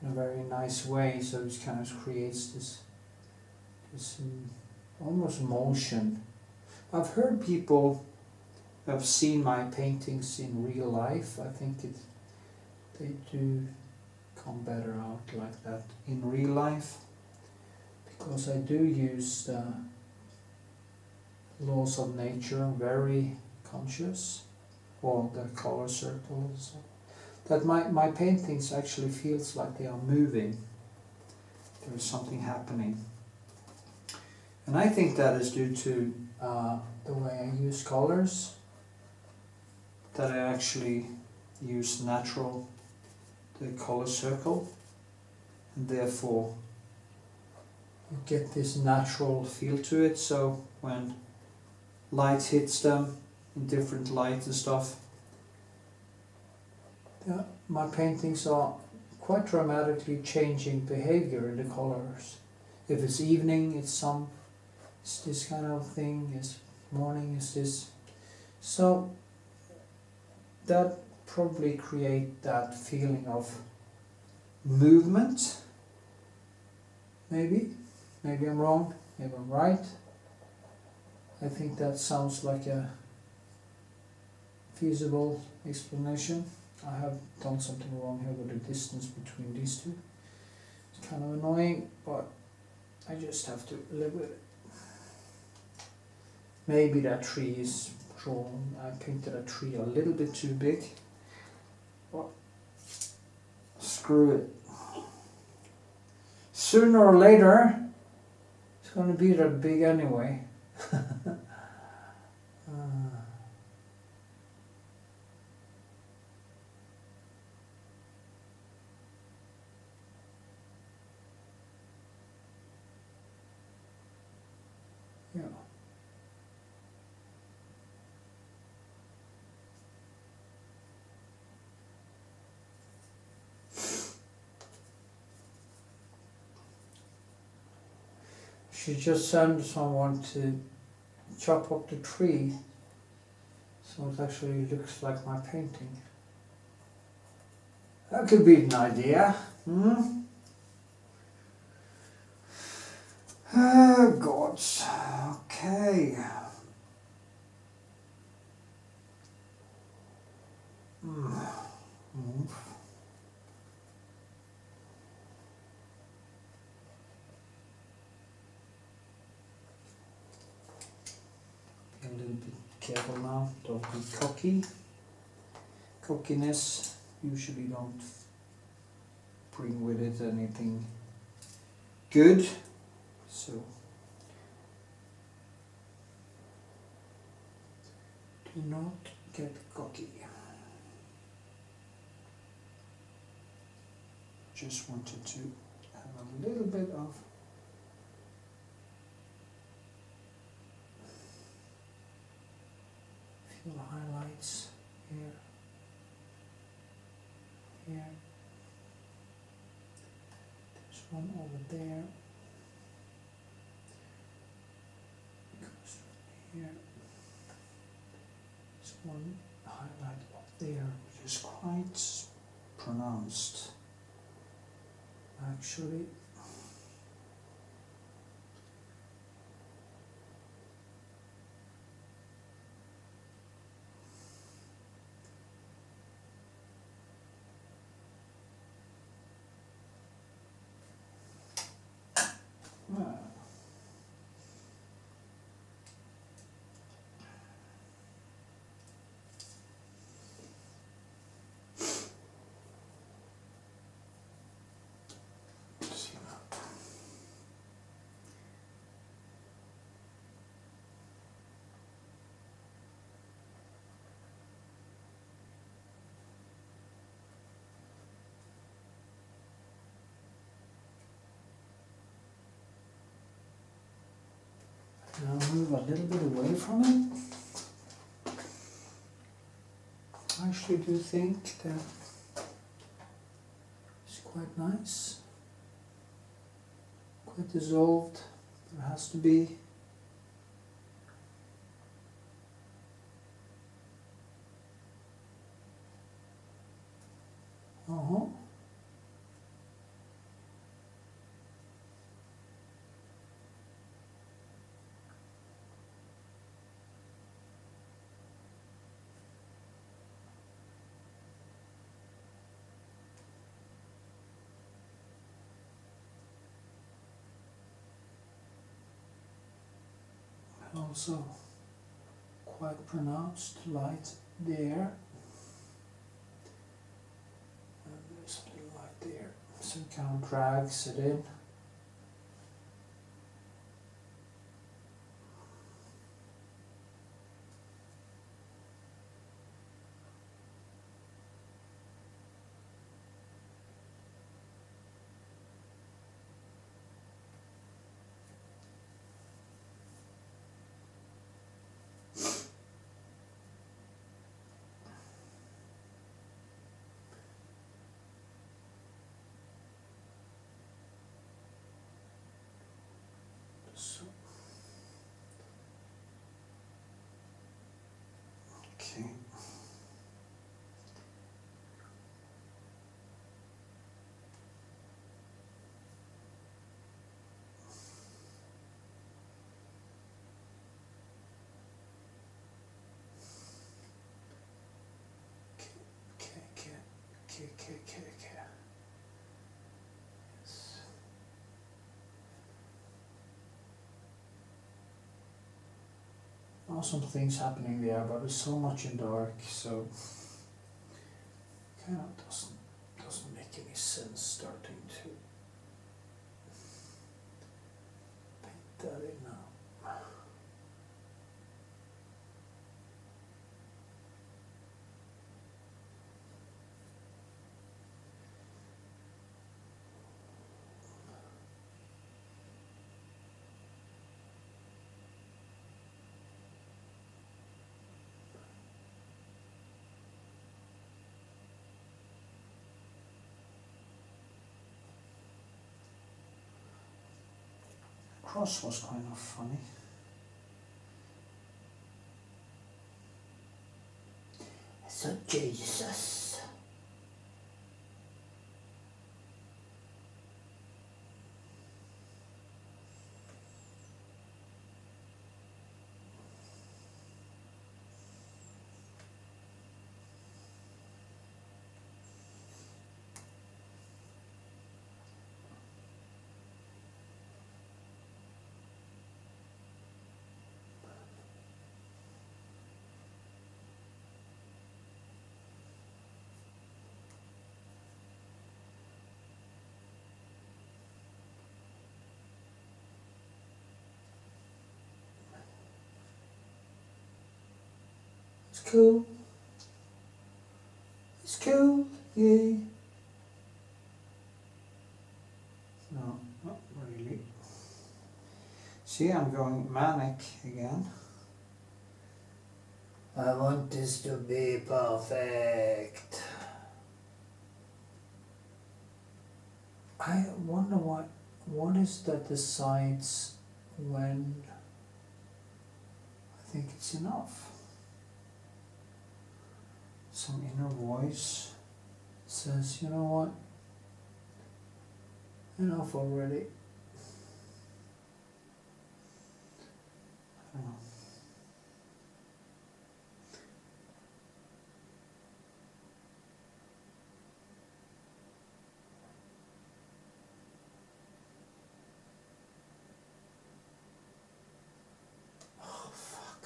Speaker 1: in a very nice way, so it kind of creates this almost motion. I've heard people have seen my paintings in real life. I think they do come better out like that in real life, because I do use the laws of nature very conscious, or the color circles. That my paintings actually feels like they are moving. There is something happening. And I think that is due to the way I use colors, that I actually use the color circle, and therefore you get this natural feel to it. So when light hits them in different light and stuff, my paintings are quite dramatically changing behavior in the colors. If it's evening, it's this kind of thing, is morning, is this. So that probably create that feeling of movement. Maybe I'm wrong, maybe I'm right. I think that sounds like a feasible explanation. I have done something wrong here with the distance between these two. It's kind of annoying, but I just have to live with it. Maybe that tree is drawn. I painted a tree a little bit too big, but screw it. sooner or later it's going to be that big anyway. Yeah. She just sent someone to chop up the tree so it actually looks like my painting. That could be an idea. Oh gods. Okay. Be a little bit careful now, don't be cocky. Cockiness usually don't bring with it anything good, so do not get cocky. Just wanted to have a little bit of few highlights here. Here. There's one over there. Goes here. There's one highlight up there, which is quite pronounced. Actually. Now move a little bit away from it. I actually do think that it's quite nice, quite dissolved. There has to be. Also quite pronounced light there, and there's a little light there, so it kind of drags it in. So, okay. Okay. Yes. Awesome things happening there, but there's so much in dark, so kind of doesn't make any sense starting to that in now. Cross was kind of funny. So Jesus. It's cool. It's cool, yeah. No, not really. See, I'm going manic again. I want this to be perfect. I wonder what is that decides when I think it's enough. Some inner voice says, you know what, enough already. I don't know. Oh, fuck.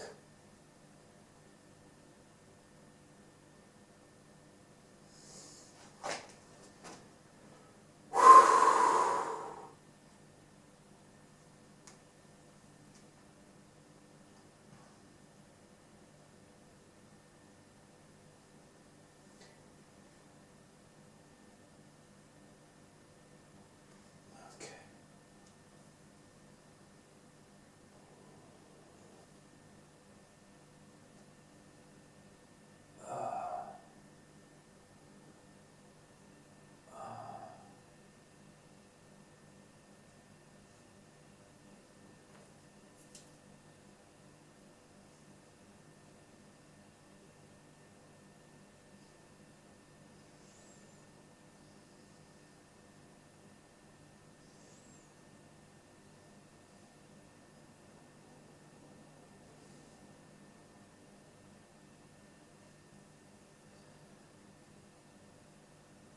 Speaker 1: Okay.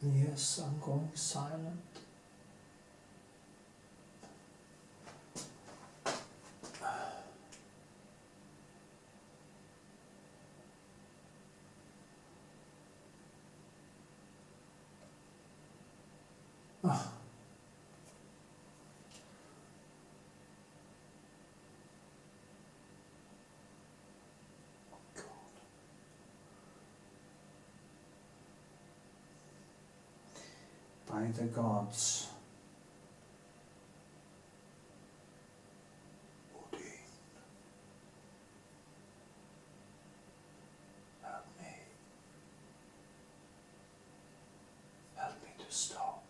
Speaker 1: Yes, I'm going silent. Oh. God. By the gods. Odin, help me. Help me to stop.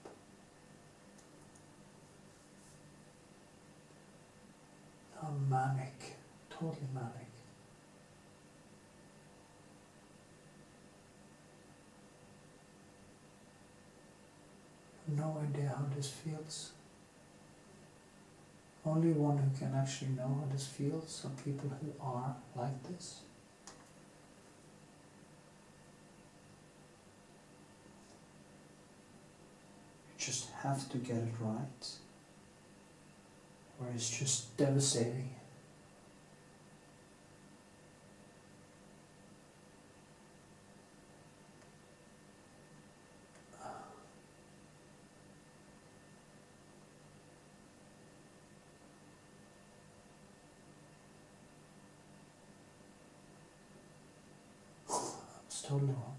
Speaker 1: I'm manic, totally manic. No idea how this feels. Only one who can actually know how this feels are people who are like this. You just have to get it right, or it's just devastating. totally wrong.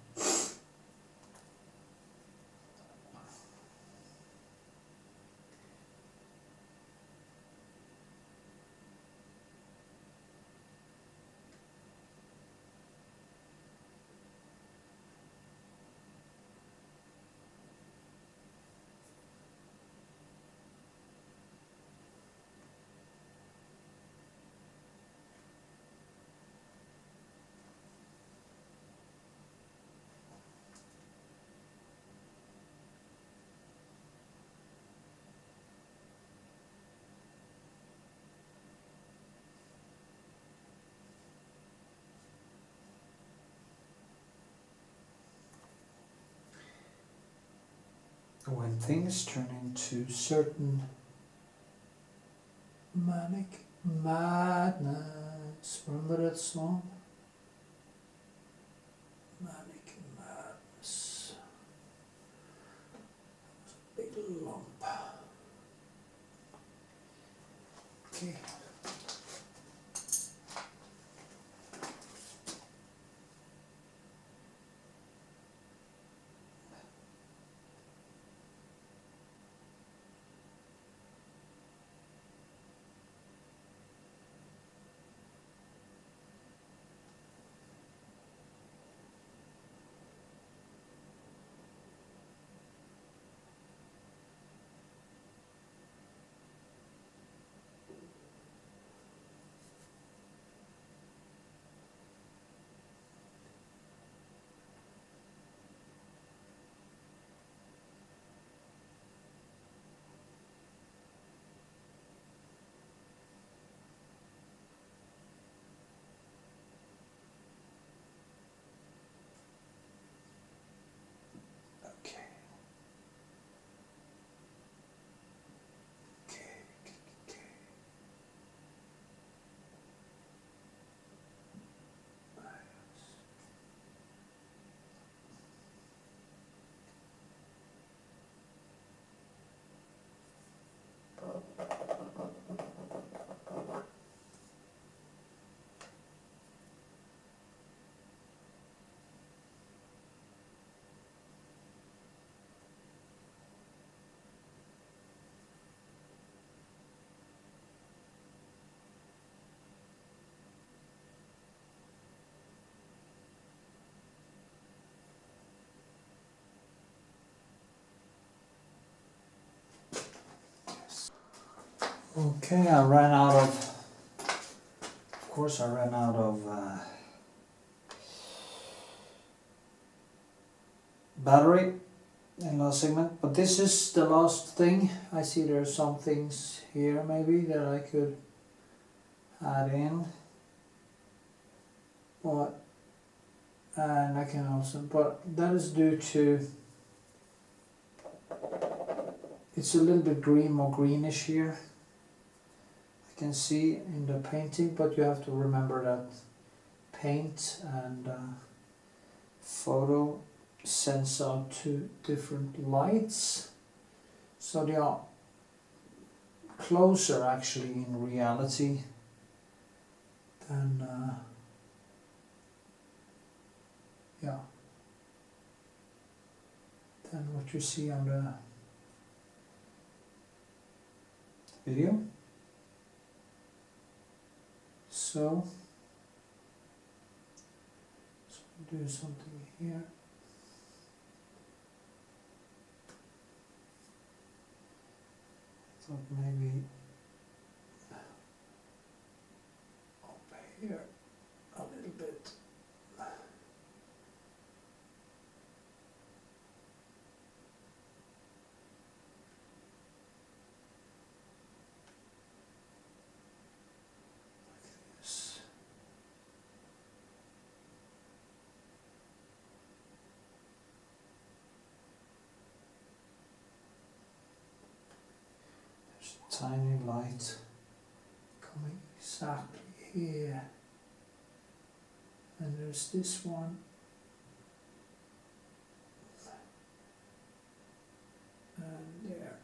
Speaker 1: When things turn into certain manic madness. Remember that song? Manic madness. Big lump. Okay. Okay, I ran out of course I ran out of battery in last segment, but this is the last thing. I see there are some things here maybe that I could add in, but and I can also, but that is due to it's a little bit green, more greenish here. I can see in the painting, but you have to remember that paint and photo sends out two different lights, so they are closer actually in reality than than what you see on the video. So do something here. Thought maybe up here a little bit. Like this. There's a tiny light coming exactly here, and there's this one, and there.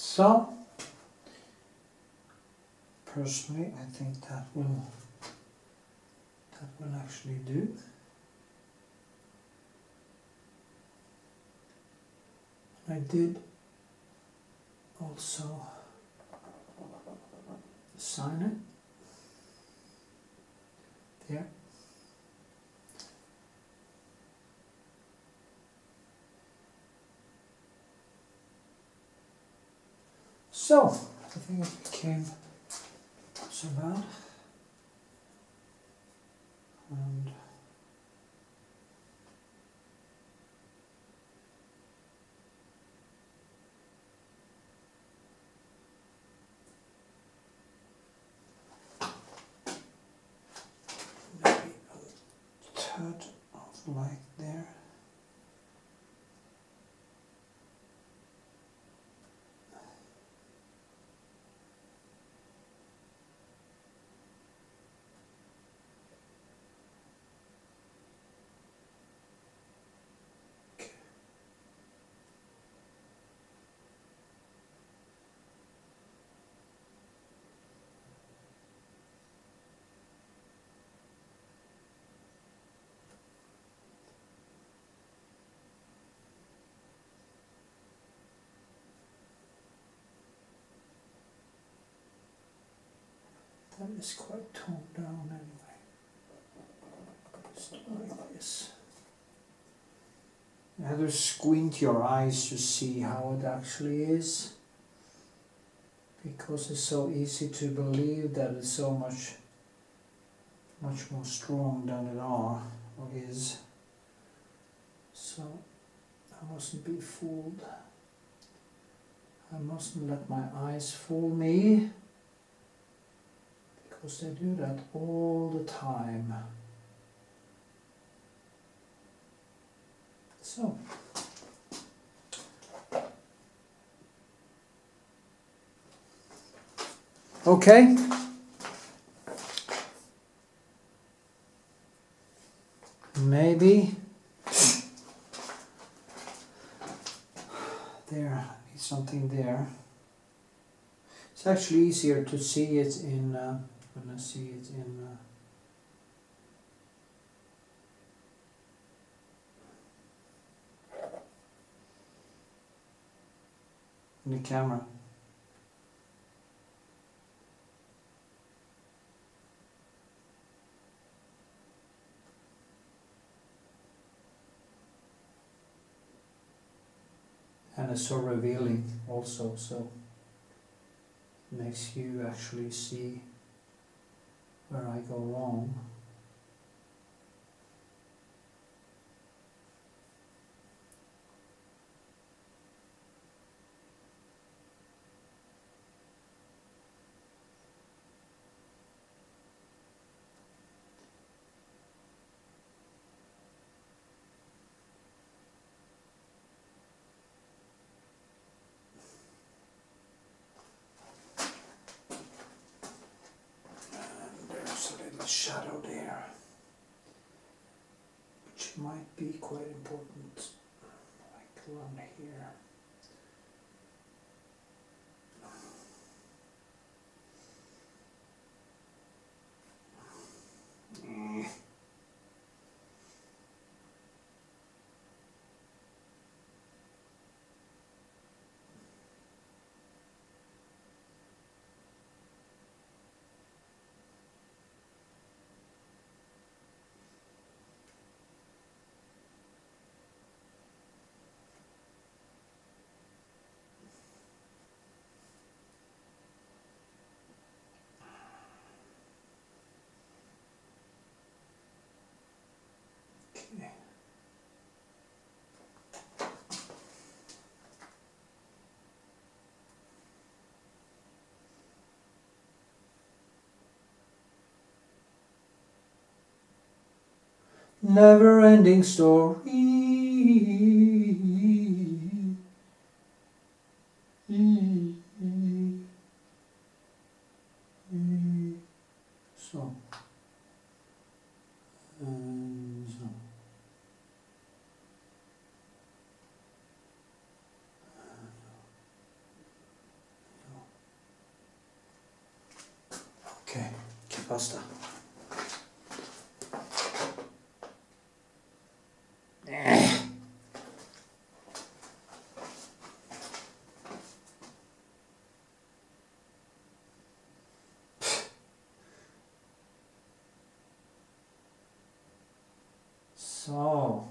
Speaker 1: So, personally, I think that will actually do. I did also sign it there. So, I think it became so bad. And maybe a third of light there. That is quite toned down anyway. Just like this. You have to squint your eyes to see how it actually is, because it's so easy to believe that it's so much more strong than it are or is. So I mustn't be fooled. I mustn't let my eyes fool me, because they do that all the time. So, okay. Maybe there is something there. It's actually easier to see it in when I see it in the camera. And it's so revealing also, so it makes you actually see where I go wrong. Shadow there, which might be quite important, like around here. Okay. Never-ending story. So, so. faster. So,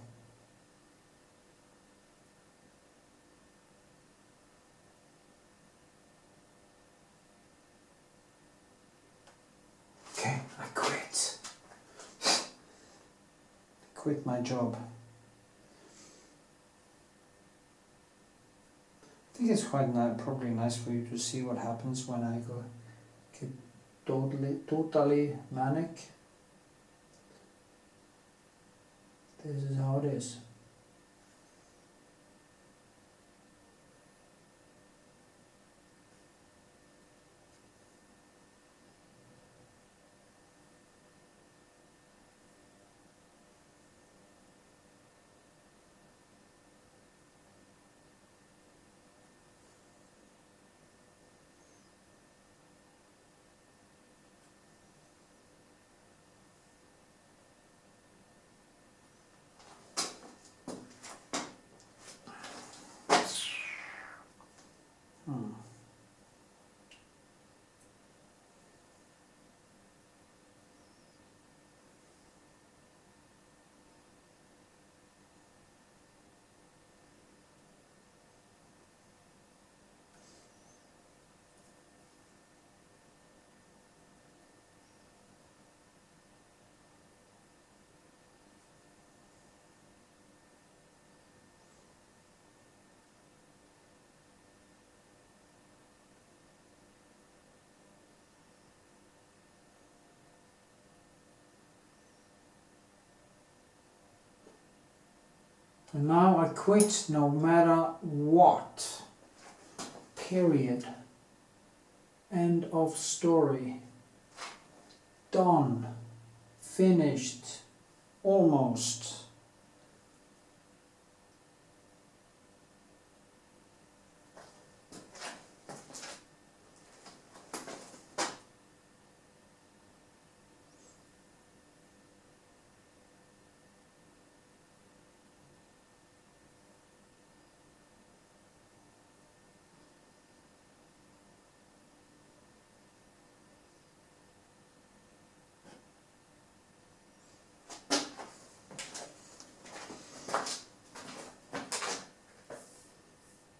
Speaker 1: okay, I quit. Quit my job. I think it's quite probably nice for you to see what happens when I get totally manic. This is how it is. And now I quit no matter what. Period. End of story. Done. Finished. Almost.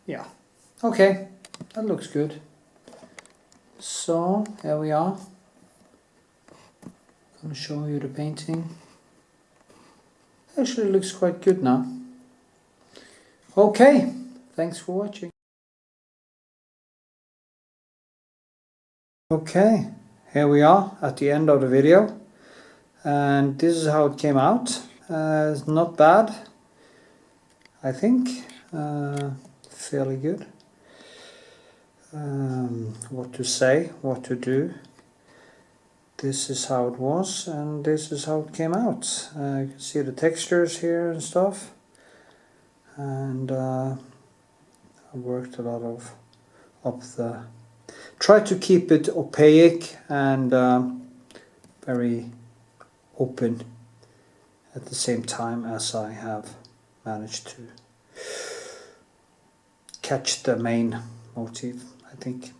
Speaker 1: Yeah, okay, that looks good. So, here we are. I'm going to show you the painting. Actually looks quite good now. Okay, thanks for watching. Okay, here we are at the end of the video. And this is how it came out. It's not bad, I think. Fairly good. What to say, what to do. This is how it was, and this is how it came out. You can see the textures here and stuff. And I worked a lot of up the... Try to keep it opaque and very open at the same time as I have managed to catch the main motif, I think.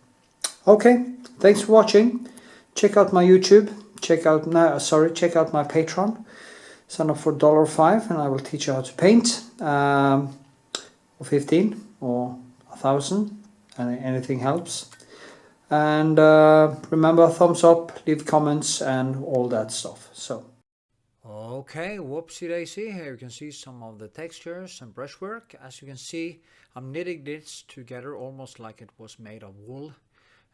Speaker 1: Okay, thanks for watching. Check out my YouTube. Check out my Patreon. Sign up for $5 and I will teach you how to paint. Or 15 or 1,000, and anything helps. And remember, thumbs up, leave comments, and all that stuff. So. Okay, whoopsie daisy. Here you can see some of the textures and brushwork. As you can see, I'm knitting this together almost like it was made of wool.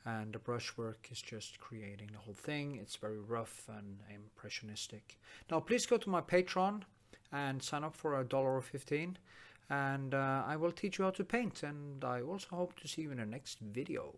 Speaker 1: And the brushwork is just creating the whole thing. It's very rough and impressionistic. Now please go to my Patreon and sign up for $1.15. And I will teach you how to paint. And I also hope to see you in the next video.